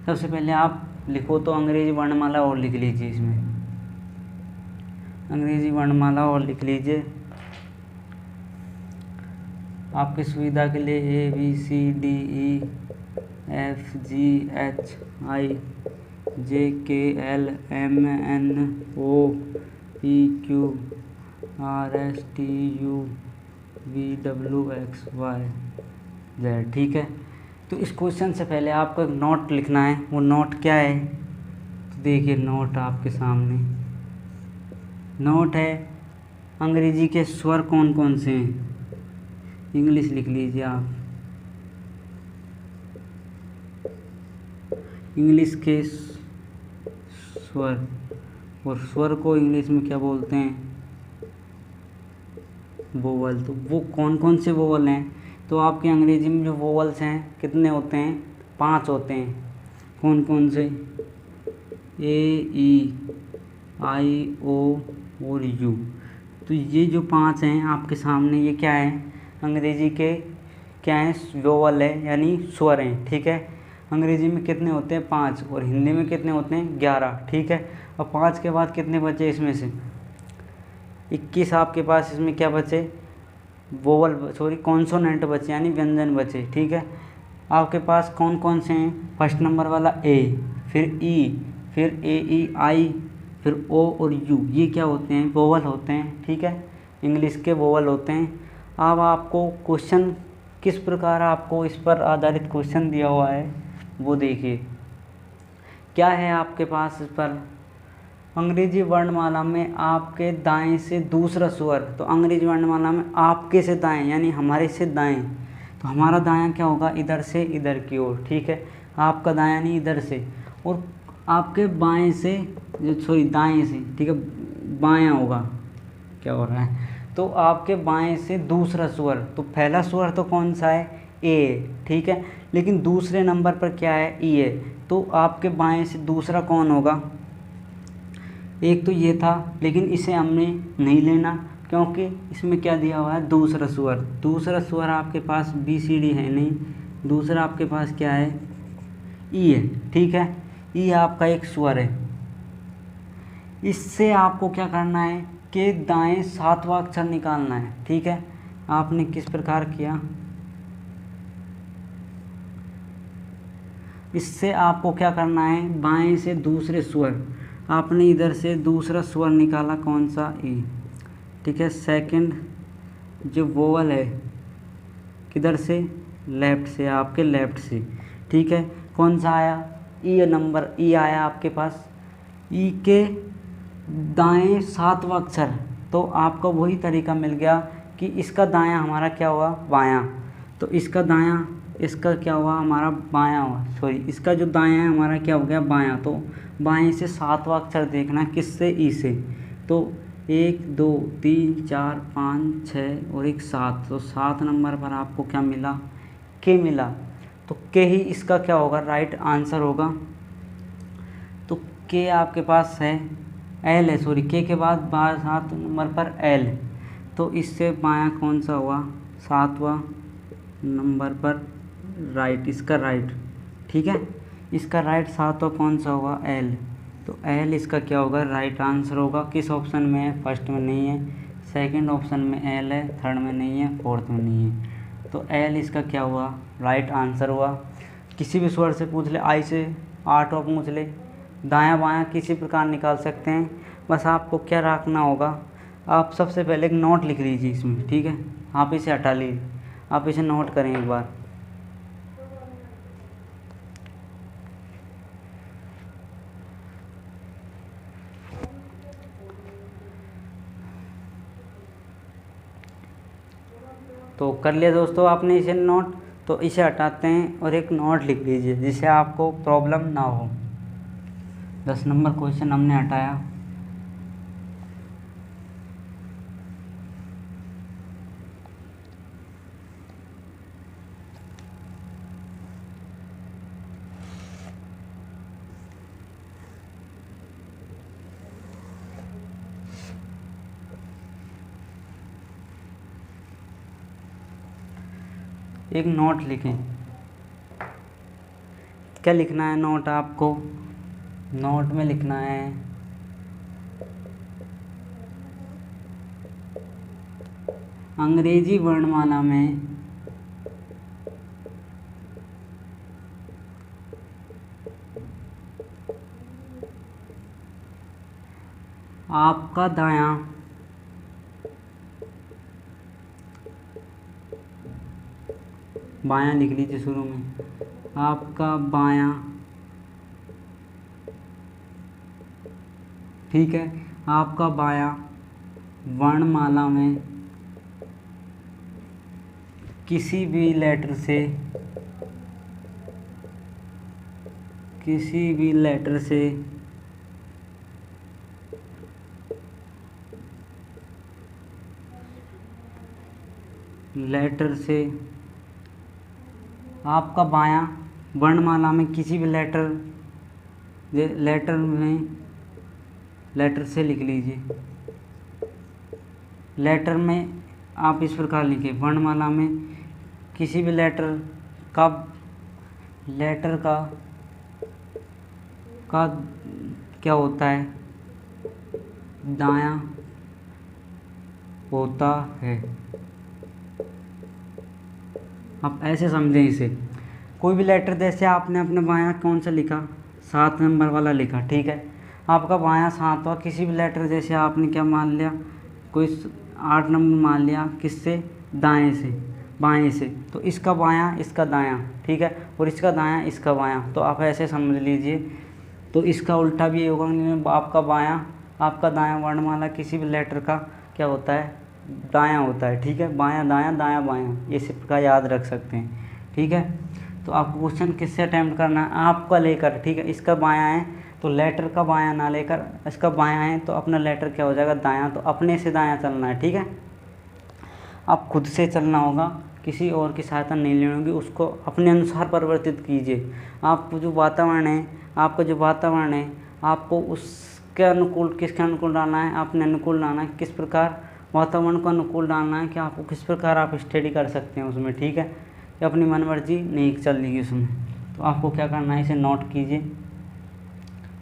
सबसे पहले आप लिखो तो अंग्रेजी वर्णमाला और लिख लीजिए, इसमें अंग्रेजी वर्णमाला और लिख लीजिए आपकी सुविधा के लिए, A B C D E F G H I J K L M N O P Q R S T U V W X Y Z, ठीक है। तो इस क्वेश्चन से पहले आपको एक नोट लिखना है, वो नोट क्या है, तो देखिए नोट आपके सामने नोट है, अंग्रेजी के स्वर कौन कौन से हैं, इंग्लिश लिख लीजिए आप, इंग्लिश के स्वर, और स्वर को इंग्लिश में क्या बोलते हैं, वोवल। तो वो कौन कौन से वोवल हैं, तो आपके अंग्रेजी में जो वोवल्स हैं कितने होते हैं, 5 होते हैं। कौन कौन से, ए ई आई, ओ और यू। तो ये जो 5 हैं आपके सामने, ये क्या है, अंग्रेजी के क्या हैं, वोवल है यानी स्वर हैं, ठीक है। अंग्रेजी में कितने होते हैं, 5, और हिंदी में कितने होते हैं, 11, ठीक है। और 5 के बाद कितने बचे इसमें से, 21 आपके पास इसमें क्या बचे, वोवल सॉरी कॉन्सोनेंट बचे यानी व्यंजन बचे, ठीक है। आपके पास कौन कौन से हैं, फर्स्ट नंबर वाला ए, फिर ई, फिर ए ई आई, फिर ओ और यू, ये क्या होते हैं, वोवल होते हैं, ठीक है, इंग्लिश के वोवल होते हैं। अब आपको क्वेश्चन किस प्रकार आपको इस पर आधारित क्वेश्चन दिया हुआ है वो देखिए। क्या है आपके पास इस पर, अंग्रेजी वर्णमाला में आपके दाएं से दूसरा स्वर, तो अंग्रेजी वर्णमाला में आपके से दाएं यानी हमारे से दाएं, तो हमारा दायां क्या होगा, इधर से इधर की ओर, ठीक है। आपका दायां नहीं इधर से, और आपके बाएं से सॉरी दाएं से, ठीक है, बायां होगा, क्या हो रहा है, तो आपके बाएं से दूसरा स्वर, तो पहला स्वर तो कौन सा है, ए, ठीक है, लेकिन दूसरे नंबर पर क्या है, ई है, तो आपके बाएं से दूसरा कौन होगा, एक तो ये था, लेकिन इसे हमने नहीं लेना क्योंकि इसमें क्या दिया हुआ है, दूसरा स्वर। दूसरा स्वर आपके पास बी सी डी है नहीं, दूसरा आपके पास क्या है, ई है, ठीक है। ई आपका एक स्वर है। इससे आपको क्या करना है कि दाएं 7वां अक्षर निकालना है, ठीक है। आपने किस प्रकार किया, इससे आपको क्या करना है, बाएं से दूसरे स्वर, आपने इधर से दूसरा स्वर निकाला कौन सा, ए, ठीक है। सेकंड जो वोवल है किधर से, लेफ्ट से, आपके लेफ्ट से, ठीक है, कौन सा आया, ई नंबर, ई आया आपके पास। ई के दाएं 7वां अक्षर, तो आपको वही तरीका मिल गया कि इसका दायां हमारा क्या हुआ, बायां, तो इसका दायां, इसका क्या हुआ, हमारा बायां हुआ, सॉरी इसका जो दायां है हमारा क्या हो गया, बायां। तो बाएं से 7वां अक्षर देखना, किससे, ई से, तो 1 2 3 4 5 6 और एक 7, तो 7 नंबर पर आपको क्या मिला, के मिला, तो के ही इसका क्या होगा, राइट आंसर होगा। तो के आपके पास है, एल है, सॉरी के बाद 7 नंबर पर एल, तो इससे बायां कौन सा हुआ, 7वां नंबर पर राइट, इसका राइट, ठीक है, इसका राइट 7वां कौन सा हुआ, एल, तो एल इसका क्या होगा, राइट आंसर होगा। किस ऑप्शन में है, फर्स्ट में नहीं है, सेकंड ऑप्शन में एल है, थर्ड में नहीं है, फोर्थ में नहीं है, तो एल इसका क्या हुआ, राइट आंसर हुआ। किसी भी स्वर से पूछ ले, आई से 8वां पूछ ले, दायां बायां किसी प्रकार निकाल सकते हैं। बस आपको क्या रखना होगा, आप सबसे पहले एक नोट लिख लीजिए इसमें, ठीक है, आप इसे हटा लीजिए, आप इसे नोट करें एक बार। तो कर लिया दोस्तों आपने इसे नोट, तो इसे हटाते हैं और एक नोट लिख लीजिए जिससे आपको प्रॉब्लम ना हो। 10 नंबर क्वेश्चन हमने हटाया। एक नोट लिखें, क्या लिखना है नोट आपको, नोट में लिखना है अंग्रेजी वर्णमाला में आपका दायां बायां लिख लीजिए शुरू में, आपका बायां, ठीक है, आपका बायां वर्णमाला में किसी भी लेटर से, किसी भी लेटर से आपका बायां वर्णमाला में किसी भी लेटर में लेटर से लिख लीजिए। लेटर में आप इस प्रकार लिखिए, वर्णमाला में किसी भी लेटर का क्या होता है, दायां होता है। आप ऐसे समझें इसे, कोई भी लेटर जैसे आपने अपने बायां कौन सा लिखा, 7 नंबर वाला लिखा, ठीक है। आपका बायां 7वां किसी भी लेटर जैसे आपने क्या मान लिया, कोई 8 नंबर मान लिया, किससे, दाएं से, बाएं से, तो इसका बायां इसका दायां, ठीक है, और इसका दायां इसका बायां, तो आप ऐसे समझ लीजिए। तो इसका उल्टा भी होगा, आपका बायां आपका दायां वर्णमाला किसी भी लेटर का क्या होता है, दायां होता है, ठीक है। बायां दायां दायां बायां, ये सिर्फ का याद रख सकते हैं, ठीक है। तो आपको क्वेश्चन किससे अटेम्प्ट करना है, आपका लेकर, ठीक है। इसका बायां है तो लेटर का बायां ना लेकर, इसका बायां है तो अपना लेटर क्या हो जाएगा, दायां, तो अपने से दायां चलना है, ठीक है। आप खुद से चलना होगा, किसी और की सहायता नहीं लेनी होगी, उसको अपने अनुसार परिवर्तित कीजिए। आपको जो वातावरण है, आपका जो वातावरण है, आपको उसके अनुकूल, किसके अनुकूल डालना है, अपने अनुकूल डालना है। किस प्रकार वातावरण को अनुकूल डालना है कि आपको किस प्रकार आप स्टडी कर सकते हैं उसमें, ठीक है। कि अपनी मनमर्जी नहीं चलेगी उसमें, तो आपको क्या करना है, इसे नोट कीजिए।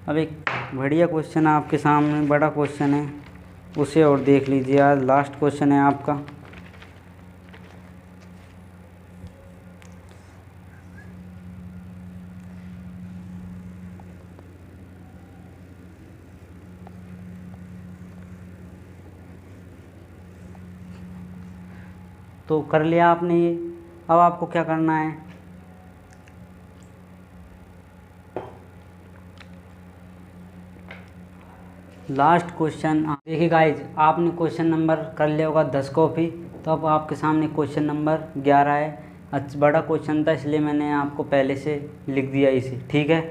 अब एक बढ़िया क्वेश्चन है आपके सामने, बड़ा क्वेश्चन है, उसे और देख लीजिए। आज लास्ट क्वेश्चन है आपका। तो कर लिया आपने ये, अब आपको क्या करना है, लास्ट क्वेश्चन। देखिए गाइज, आपने क्वेश्चन नंबर कर लिया होगा 10 कॉपी, तो अब आपके सामने क्वेश्चन नंबर 11 है। अच्छा बड़ा क्वेश्चन था इसलिए मैंने आपको पहले से लिख दिया इसे, ठीक है।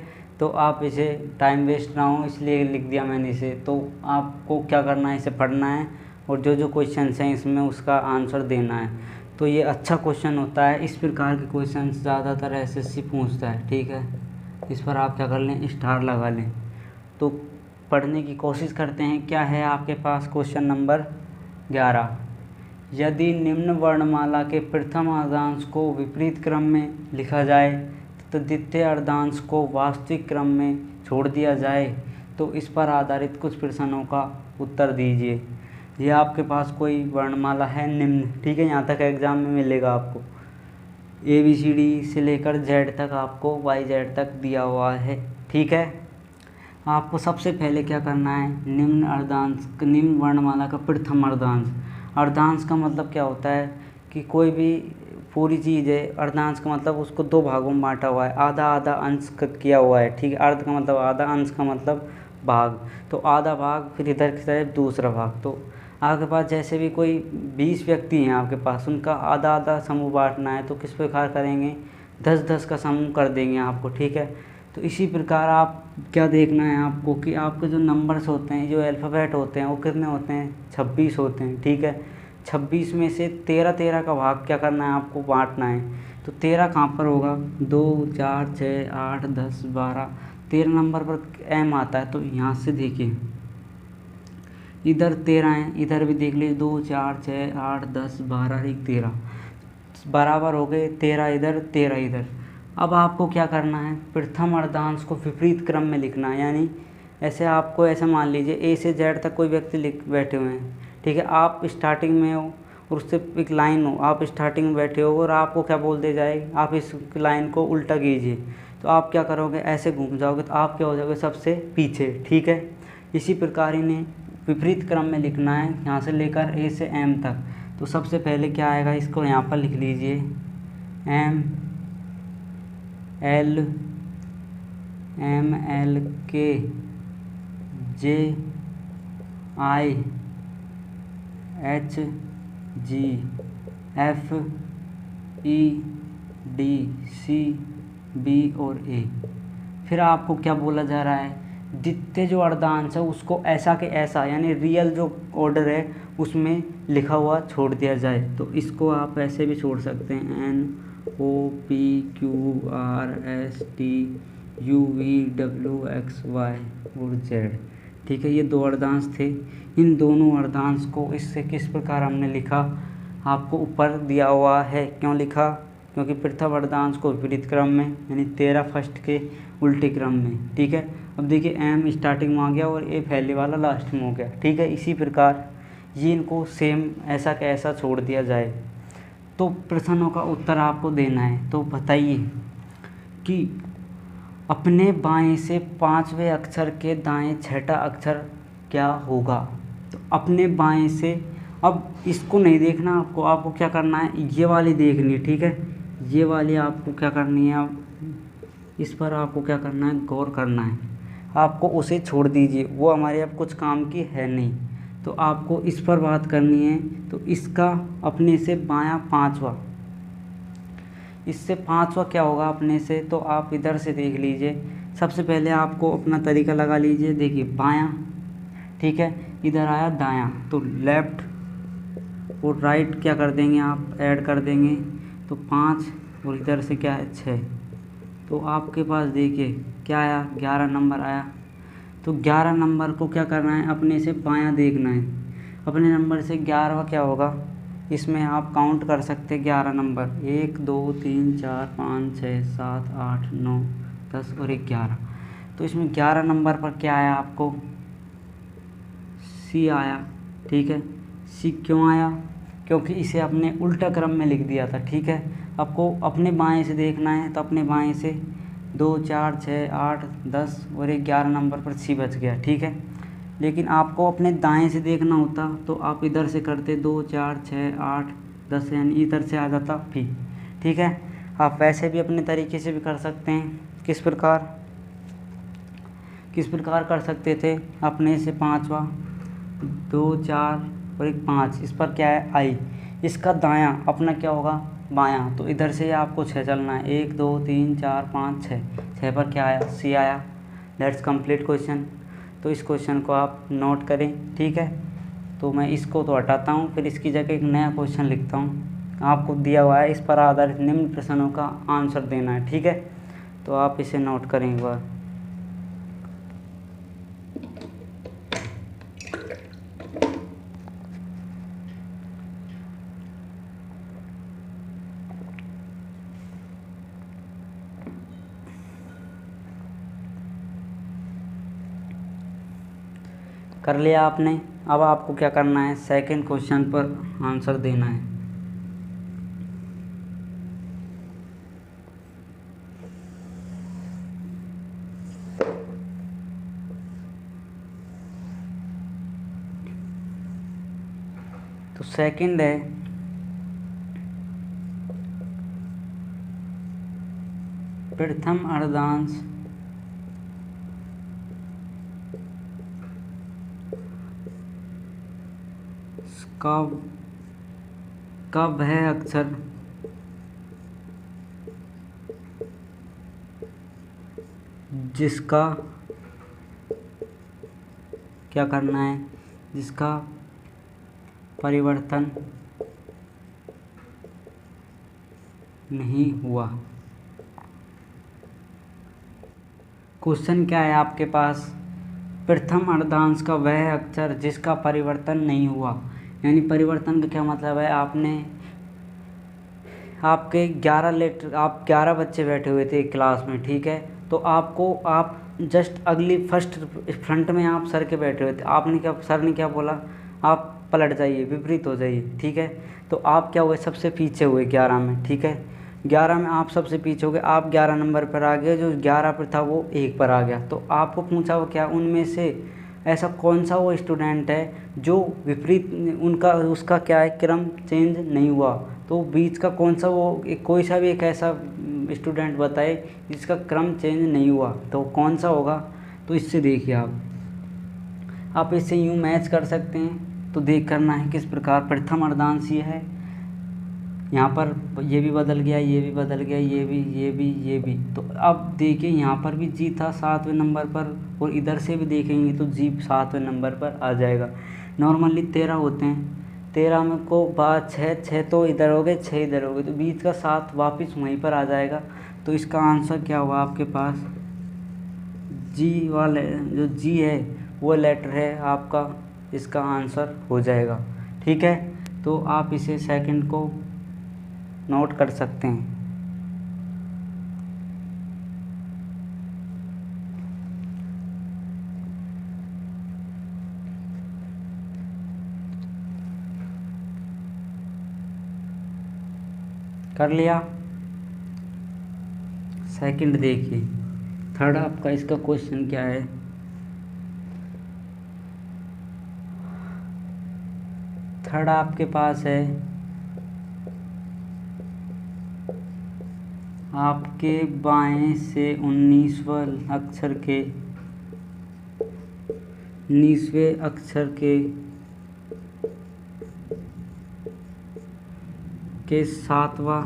तो आप इसे टाइम वेस्ट ना हो इसलिए लिख दिया मैंने इसे। तो आपको क्या करना है, इसे पढ़ना है और जो जो क्वेश्चन हैं इसमें उसका आंसर देना है। तो ये अच्छा क्वेश्चन होता है, इस प्रकार के क्वेश्चन ज़्यादातर एसएससी पूछता है, ठीक है। इस पर आप क्या कर लें, स्टार लगा लें। तो पढ़ने की कोशिश करते हैं। क्या है आपके पास क्वेश्चन नंबर 11, यदि निम्न वर्णमाला के प्रथम अर्धांश को विपरीत क्रम में लिखा जाए तो द्वितीय अर्धांश को वास्तविक क्रम में छोड़ दिया जाए तो इस पर आधारित कुछ प्रश्नों का उत्तर दीजिए। ये आपके पास कोई वर्णमाला है निम्न, ठीक है। यहाँ तक एग्ज़ाम में मिलेगा आपको, ABCD से लेकर Z तक आपको YZ तक दिया हुआ है, ठीक है। आपको सबसे पहले क्या करना है, निम्न अर्धांश, निम्न वर्णमाला का प्रथम अर्धांश। अर्धांश का मतलब क्या होता है कि कोई भी पूरी चीज़ है, अर्धांश का मतलब उसको 2 भागों में बांटा हुआ है, आधा आधा अंश किया हुआ है, ठीक है। अर्ध का मतलब आधा, अंश का मतलब भाग, तो आधा भाग फिर इधर की तरफ दूसरा भाग। तो आपके पास जैसे भी कोई 20 व्यक्ति हैं आपके पास, उनका आधा आधा समूह बांटना है, तो किस प्रकार करेंगे, 10-10 का समूह कर देंगे आपको, ठीक है। तो इसी प्रकार आप क्या देखना है आपको कि आपके जो नंबर्स होते हैं, जो अल्फ़ाबेट होते हैं, वो कितने होते हैं, 26 होते हैं, ठीक है। 26 में से 13 का भाग क्या करना है, आपको बांटना है। तो 13 कहाँ पर होगा, 2 4 6 8 10 12, 13 नंबर पर M आता है। तो यहाँ से देखिए, इधर 13 है, इधर भी देख लीजिए, 2 4 6 8 10 12 1 13 बराबर हो गए, 13 इधर 13 इधर। अब आपको क्या करना है, प्रथम अर्धांश को विपरीत क्रम में लिखना है। यानी ऐसे आपको ऐसा मान लीजिए A से Z तक कोई व्यक्ति लिख बैठे हुए हैं, ठीक है। आप स्टार्टिंग में हो और उससे एक लाइन हो, आप स्टार्टिंग में बैठे हो और आपको क्या बोल दे जाए, आप इस लाइन को उल्टा कीजिए, तो आप क्या करोगे, ऐसे घूम जाओगे, तो आप क्या हो जाओगे, सबसे पीछे, ठीक है। इसी प्रकार इन्हें विपरीत क्रम में लिखना है, यहाँ से लेकर A से M तक। तो सबसे पहले क्या आएगा, इसको यहाँ पर लिख लीजिए, MLK JIHGFEDCB और A। फिर आपको क्या बोला जा रहा है, द्वितीय जो अर्धांश है उसको ऐसा के ऐसा, यानी रियल जो ऑर्डर है उसमें लिखा हुआ छोड़ दिया जाए। तो इसको आप ऐसे भी छोड़ सकते हैं, NOPQRSTUVWXY और Z, ठीक है। ये दो अर्धांश थे, इन दोनों अर्धांश को इससे किस प्रकार हमने लिखा आपको ऊपर दिया हुआ है। क्यों लिखा? क्योंकि प्रथम अर्धांश को विपरीत क्रम में यानी 13 फर्स्ट के उल्टे क्रम में, ठीक है। अब देखिए m स्टार्टिंग में आ गया और a पहले वाला लास्ट में हो गया, ठीक है। इसी प्रकार ये इनको सेम ऐसा कैसा छोड़ दिया जाए। तो प्रश्नों का उत्तर आपको देना है। तो बताइए कि अपने बाएं से 5वें अक्षर के दाएं छठा अक्षर क्या होगा। तो अपने बाएं से, अब इसको नहीं देखना आपको क्या करना है, ये वाली देखनी है, ठीक है। ये वाली आपको क्या करनी है, अब इस पर आपको क्या करना है, गौर करना है। आपको उसे छोड़ दीजिए, वो हमारे अब कुछ काम की है नहीं। तो आपको इस पर बात करनी है। तो इसका अपने से बायां 5वां, इससे 5वां क्या होगा अपने से, तो आप इधर से देख लीजिए। सबसे पहले आपको अपना तरीका लगा लीजिए। देखिए बायां, ठीक है, इधर आया दायां, तो लेफ़्ट और राइट क्या कर देंगे आप, ऐड कर देंगे। तो 5 और इधर से क्या है 6। तो आपके पास देखिए क्या आया, 11 नंबर आया। तो 11 नंबर को क्या करना है, अपने से बायां देखना है। अपने नंबर से 11वां क्या होगा, इसमें आप काउंट कर सकते हैं 11 नंबर, 1 2 3 4 5 6 7 8 9 10 और 11। तो इसमें 11 नंबर पर क्या आया आपको, सी आया, ठीक है। सी क्यों आया, क्योंकि इसे अपने उल्टा क्रम में लिख दिया था, ठीक है। आपको अपने बाएं से देखना है, तो अपने बाएं से 2 4 6 8 10 और 11 नंबर पर सी बच गया, ठीक है। लेकिन आपको अपने दाएं से देखना होता तो आप इधर से करते 2 4 6 8 10, यानी इधर से आ जाता भी, ठीक है। आप वैसे भी अपने तरीके से भी कर सकते हैं। किस प्रकार कर सकते थे, अपने से 5वां 2 4 और 1 5, इस पर क्या है आई, इसका दायां अपना क्या होगा बायां। तो इधर से आपको 6 चलना है, 1 2 3 4 5 6, 6 पर क्या आया, सी आया। Let's complete question. तो इस क्वेश्चन को आप नोट करें, ठीक है। तो मैं इसको तो हटाता हूँ, फिर इसकी जगह एक नया क्वेश्चन लिखता हूँ। आपको दिया हुआ है, इस पर आधारित निम्न प्रश्नों का आंसर देना है, ठीक है। तो आप इसे नोट करें एक बार। कर लिया आपने। अब आपको क्या करना है, सेकंड क्वेश्चन पर आंसर देना है। तो सेकंड है, प्रथम अर्धांश का वह अक्षर जिसका क्या करना है, जिसका परिवर्तन नहीं हुआ। क्वेश्चन क्या है आपके पास, प्रथम अर्धांश का वह अक्षर जिसका परिवर्तन नहीं हुआ। यानी परिवर्तन का क्या मतलब है, आपके 11 बच्चे बैठे हुए थे क्लास में, ठीक है। तो आप जस्ट अगली फर्स्ट फ्रंट में आप सर के बैठे हुए थे। सर ने क्या बोला, आप पलट जाइए, विपरीत हो जाइए, ठीक है। तो आप क्या हुए, सबसे पीछे हुए 11 में, ठीक है। 11 में आप सबसे पीछे हो गए, आप 11 नंबर पर आ गए, जो 11 पर था वो 1 पर आ गया। तो आपको पूछा वो क्या, उनमें से ऐसा कौन सा वो स्टूडेंट है जो विपरीत उसका क्या है, क्रम चेंज नहीं हुआ। तो बीच का कौन सा कोई सा भी एक ऐसा स्टूडेंट बताए जिसका क्रम चेंज नहीं हुआ, तो कौन सा होगा। तो इससे देखिए आप इससे यूँ मैच कर सकते हैं। तो देख करना है किस प्रकार, प्रथम अर्धांश ये है, यहाँ पर ये भी बदल गया, ये भी बदल गया, ये भी। तो अब देखिए यहाँ पर भी जी था 7वें नंबर पर, और इधर से भी देखेंगे तो जी 7वें नंबर पर आ जाएगा। नॉर्मली 13 होते हैं, 13 में को बाद 6 तो इधर हो गए, 6 इधर हो गए, तो बीच का 7 वापस वहीं पर आ जाएगा। तो इसका आंसर क्या हुआ आपके पास, जी वाले जो जी है वो लेटर है आपका इसका आंसर हो जाएगा। ठीक है, तो आप इसे सेकंड को नोट कर सकते हैं। कर लिया। सेकंड देखिए, थर्ड आपका इसका क्वेश्चन क्या है। थर्ड आपके पास है आपके बाएं से 19वें अक्षर के 7वां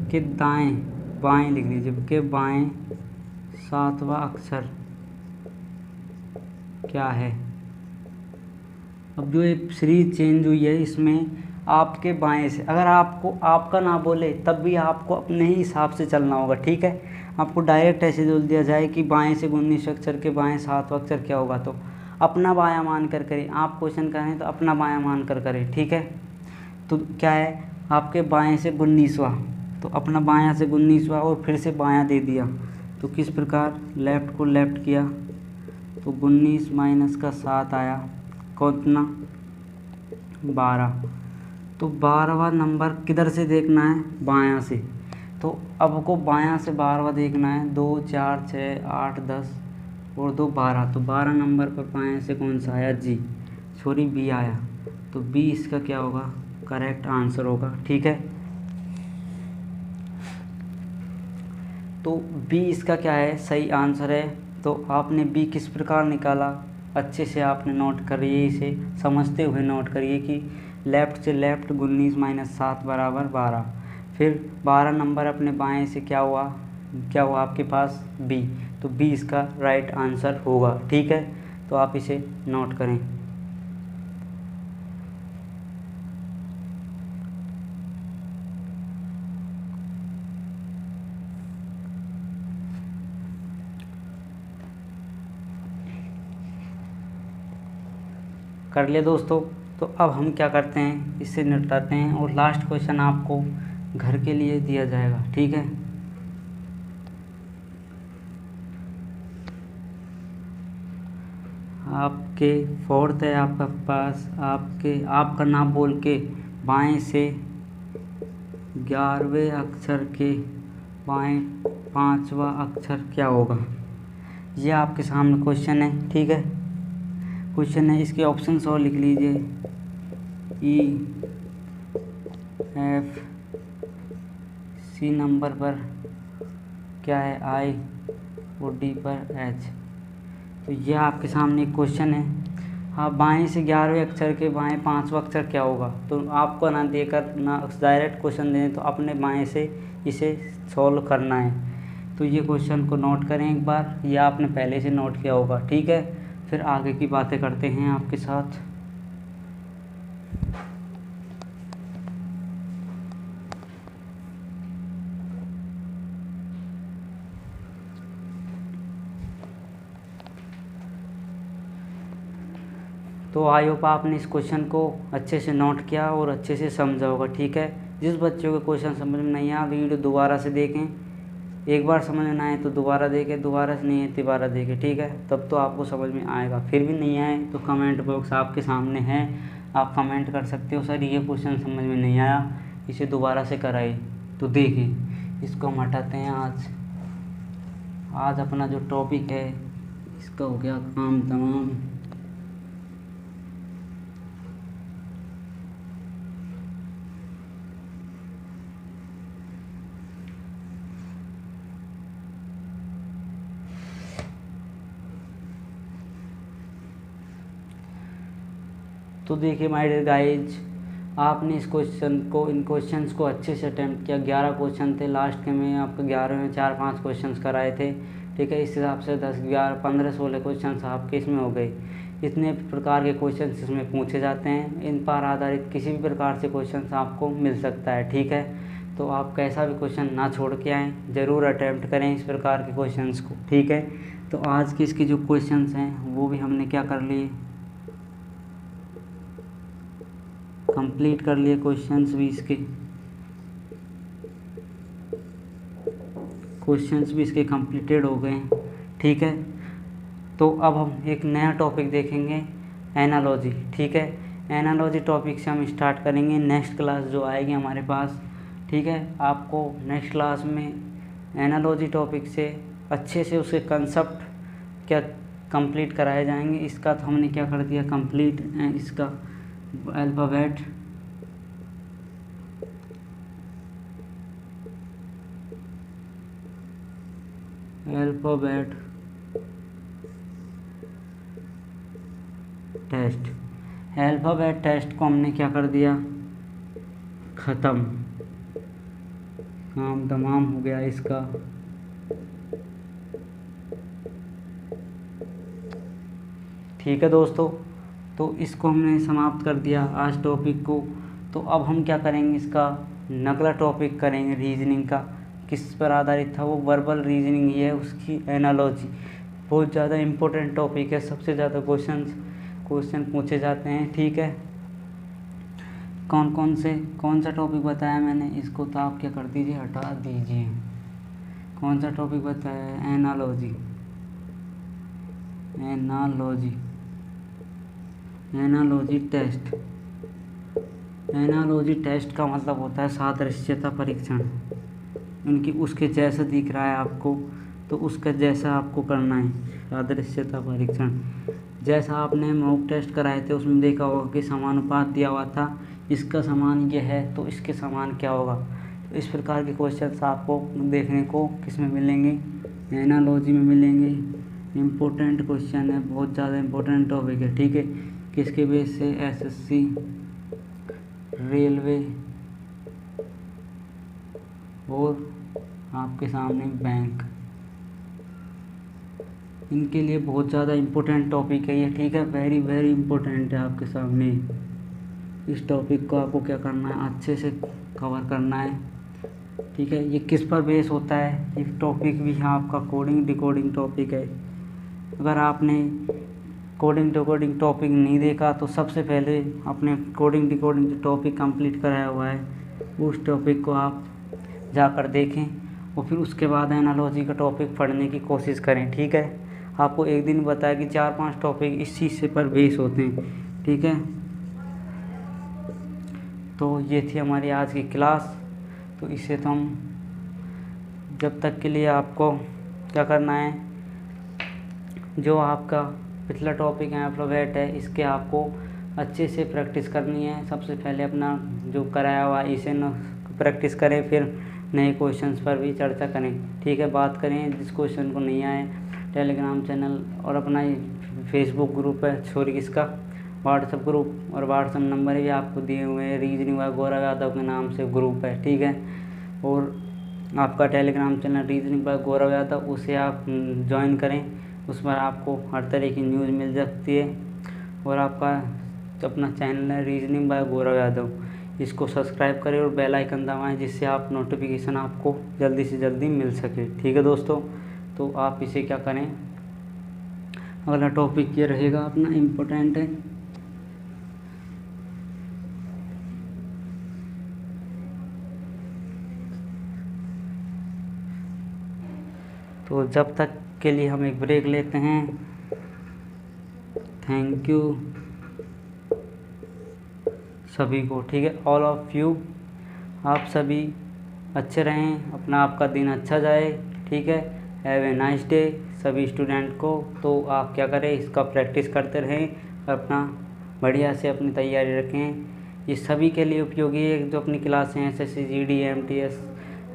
के बाएं लिख लीजिए, के बाएं 7वां अक्षर क्या है। अब जो ये सीरीज चेंज हुई है इसमें आपके बाएं से, अगर आपको आपका ना बोले तब भी आपको अपने ही हिसाब से चलना होगा। ठीक है, आपको डायरेक्ट ऐसे बोल दिया जाए कि बाएं से 19 अक्षर के बाएं 7वां अक्षर क्या होगा, तो अपना बायां मान कर करें। आप क्वेश्चन करें तो अपना बायां मान कर करें। ठीक है, तो क्या है आपके बाएं से 19वां, तो अपना बायां से 19वां और फिर से बायां दे दिया। तो किस प्रकार लेफ़्ट को लेफ़्ट किया, तो 19 माइनस का 7 आया, कितना 12। तो 12वां नंबर किधर से देखना है, बायां से। तो अब को बायां से 12वां देखना है, 2 4 6 8 10 और 2 12। तो 12 नंबर पर बाएं से कौन सा आया, बी आया। तो बी इसका क्या होगा, करेक्ट आंसर होगा। ठीक है, तो बी इसका क्या है, सही आंसर है। तो आपने बी किस प्रकार निकाला, अच्छे से आपने नोट करिए, इसे समझते हुए नोट करिए कि लेफ़्ट से लेफ़्ट 19 माइनस 7 बराबर 12। फिर 12 नंबर अपने बाएं से क्या हुआ आपके पास, बी। तो बी इसका राइट आंसर होगा। ठीक है, तो आप इसे नोट करें। कर लिया दोस्तों, तो अब हम क्या करते हैं, इससे निपटाते हैं और लास्ट क्वेश्चन आपको घर के लिए दिया जाएगा। ठीक है, आपके फोर्थ है आपका पास, आपका नाम बोल के बाएं से 11वें अक्षर के बाएं 5वां अक्षर क्या होगा, ये आपके सामने क्वेश्चन है। ठीक है, क्वेश्चन है, इसके ऑप्शंस और लिख लीजिए, ई एफ, सी नंबर पर क्या है, आई, और डी पर एच। तो यह आपके सामने एक क्वेश्चन है। हाँ, बाएं से 11वें अक्षर के बाएं 5वां अक्षर क्या होगा, तो आपको ना देकर ना डायरेक्ट क्वेश्चन दें, तो अपने बाएं से इसे सॉल्व करना है। तो ये क्वेश्चन को नोट करें एक बार, यह आपने पहले से नोट किया होगा। ठीक है, फिर आगे की बातें करते हैं आपके साथ। तो आई होप आपने इस क्वेश्चन को अच्छे से नोट किया और अच्छे से समझा होगा। ठीक है, जिस बच्चों को क्वेश्चन समझ में नहीं आया वीडियो दोबारा से देखें, एक बार समझ में आए तो दोबारा देखें, दोबारा से नहीं है तिबारा देखें। ठीक है, तब तो आपको समझ में आएगा। फिर भी नहीं आए तो कमेंट बॉक्स आपके सामने है, आप कमेंट कर सकते हो, सर ये क्वेश्चन समझ में नहीं आया, इसे दोबारा से कराइए। तो देखें, इसको हम हटाते हैं। आज अपना जो टॉपिक है इसका हो गया काम तमाम। तो देखिए माय डियर गाइज, आपने इन क्वेश्चंस को अच्छे से अटेम्प्ट किया। 11 क्वेश्चन थे, लास्ट के में आपको 11 में 4-5 क्वेश्चंस कराए थे। ठीक है, इस हिसाब से 10, 11, 15, 16 क्वेश्चंस आपके इसमें हो गए। इतने प्रकार के क्वेश्चंस इसमें पूछे जाते हैं। इन पर आधारित किसी भी प्रकार से क्वेश्चंस आपको मिल सकता है। ठीक है, तो आप कैसा भी क्वेश्चन ना छोड़ के आएँ, ज़रूर अटैम्प्ट करें इस प्रकार के क्वेश्चंस को, ठीक है। तो आज के इसके जो क्वेश्चंस हैं वो भी हमने क्या कर लिए, कंप्लीट कर लिए क्वेश्चंस भी इसके कंप्लीटेड हो गए हैं, ठीक है। तो अब हम एक नया टॉपिक देखेंगे, एनालॉजी, ठीक है। एनालॉजी टॉपिक से हम स्टार्ट करेंगे नेक्स्ट क्लास जो आएगी हमारे पास, ठीक है। आपको नेक्स्ट क्लास में एनालॉजी टॉपिक से अच्छे से उसके कंसेप्ट क्या कंप्लीट कराए जाएंगे। इसका तो हमने क्या कर दिया कंप्लीट, इसका अल्फ़ाबेट टेस्ट को हमने क्या कर दिया, ख़त्म, काम तमाम हो गया इसका। ठीक है दोस्तों, तो इसको हमने समाप्त कर दिया आज टॉपिक को। तो अब हम क्या करेंगे, इसका अगला टॉपिक करेंगे रीजनिंग का। किस पर आधारित था वो, वर्बल रीजनिंग ही है, उसकी एनालॉजी। बहुत ज़्यादा इम्पोर्टेंट टॉपिक है, सबसे ज़्यादा क्वेश्चन पूछे जाते हैं, ठीक है। कौन सा टॉपिक बताया मैंने, इसको तो आप क्या कर दीजिए, हटा दीजिए। कौन सा टॉपिक बताया है, एनालॉजी टेस्ट का मतलब होता है सादृश्यता परीक्षण। उनकी उसके जैसा दिख रहा है आपको तो उसका जैसा आपको करना है, सादृश्यता परीक्षण। जैसा आपने मॉक टेस्ट कराए थे उसमें देखा होगा कि समानुपात दिया हुआ था, इसका समान ये है तो इसके समान क्या होगा। तो इस प्रकार के क्वेश्चंस आपको देखने को किस में मिलेंगे, एनालॉजी में मिलेंगे। इम्पोर्टेंट क्वेश्चन है, बहुत ज़्यादा इम्पोर्टेंट टॉपिक है, ठीक है। किसके बेस से, एसएससी, रेलवे और आपके सामने बैंक, इनके लिए बहुत ज़्यादा इम्पोर्टेंट टॉपिक है ये, ठीक है। वेरी वेरी इम्पोर्टेंट है आपके सामने। इस टॉपिक को आपको क्या करना है, अच्छे से कवर करना है, ठीक है। ये किस पर बेस होता है, ये टॉपिक भी है आपका कोडिंग डिकोडिंग टॉपिक है। अगर आपने कोडिंग डिकोडिंग टॉपिक नहीं देखा तो सबसे पहले अपने कोडिंग डिकोडिंग जो टॉपिक कंप्लीट कराया हुआ है उस टॉपिक को आप जाकर देखें और फिर उसके बाद एनालॉजी का टॉपिक पढ़ने की कोशिश करें, ठीक है। आपको एक दिन बताया कि 4-5 टॉपिक इस चीज़ से पर बेस होते हैं, ठीक है। तो ये थी हमारी आज की क्लास। तो इससे तो हम जब तक के लिए आपको क्या करना है, जो आपका पिछला टॉपिक है अल्फ़ाबेट है, इसके आपको अच्छे से प्रैक्टिस करनी है। सबसे पहले अपना जो कराया हुआ इसे न प्रैक्टिस करें, फिर नए क्वेश्चंस पर भी चर्चा करें, ठीक है। बात करें जिस क्वेश्चन को नहीं आए, टेलीग्राम चैनल और अपना फेसबुक ग्रुप है, सॉरी इसका व्हाट्सएप ग्रुप और व्हाट्सएप नंबर भी आपको दिए हुए हैं, रीजनिंग बाय गौरव यादव के नाम से ग्रुप है, ठीक है। और आपका Telegram channel reasoning bye Gaurav Yadav, उसे आप ज्वाइन करें, उस पर आपको हर तरह की न्यूज़ मिल सकती है। और आपका अपना चैनल है रीजनिंग बाय गौरव यादव, इसको सब्सक्राइब करें और बेल आइकन दबाएं जिससे आप नोटिफिकेशन आपको जल्दी से जल्दी मिल सके, ठीक है दोस्तों। तो आप इसे क्या करें, अगला टॉपिक ये रहेगा अपना इम्पोर्टेंट है, तो जब तक के लिए हम एक ब्रेक लेते हैं। थैंक यू सभी को, ठीक है, ऑल ऑफ यू। आप सभी अच्छे रहें, अपना आपका दिन अच्छा जाए, ठीक है। हैव ए नाइस डे सभी स्टूडेंट को। तो आप क्या करें, इसका प्रैक्टिस करते रहें, अपना बढ़िया से अपनी तैयारी रखें। ये सभी के लिए उपयोगी है, जो अपनी क्लासें हैं SSC GD MTS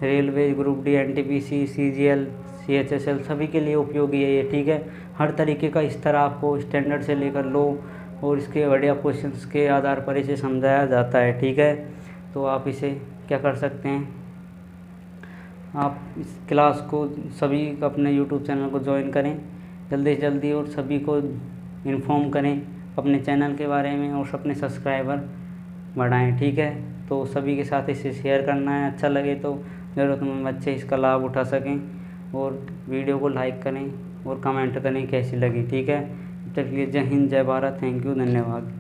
railway group D NTPC CGL CHSL सभी के लिए उपयोगी है ये, ठीक है। हर तरीके का इस तरह आपको स्टैंडर्ड से लेकर लो और इसके बढ़िया क्वेश्चंस के आधार पर इसे समझाया जाता है, ठीक है। तो आप इसे क्या कर सकते हैं, आप इस क्लास को सभी अपने यूट्यूब चैनल को ज्वाइन करें जल्दी से जल्दी और सभी को इन्फॉर्म करें अपने चैनल के बारे में और अपने सब्सक्राइबर बढ़ाएं, ठीक है। तो सभी के साथ इसे शेयर करना है, अच्छा लगे तो ज़रूरतमंद बच्चे इसका लाभ उठा सकें। और वीडियो को लाइक करें और कमेंट करें कैसी लगी, ठीक है। तब तक के लिए जय हिंद, जय भारत, थैंक यू, धन्यवाद।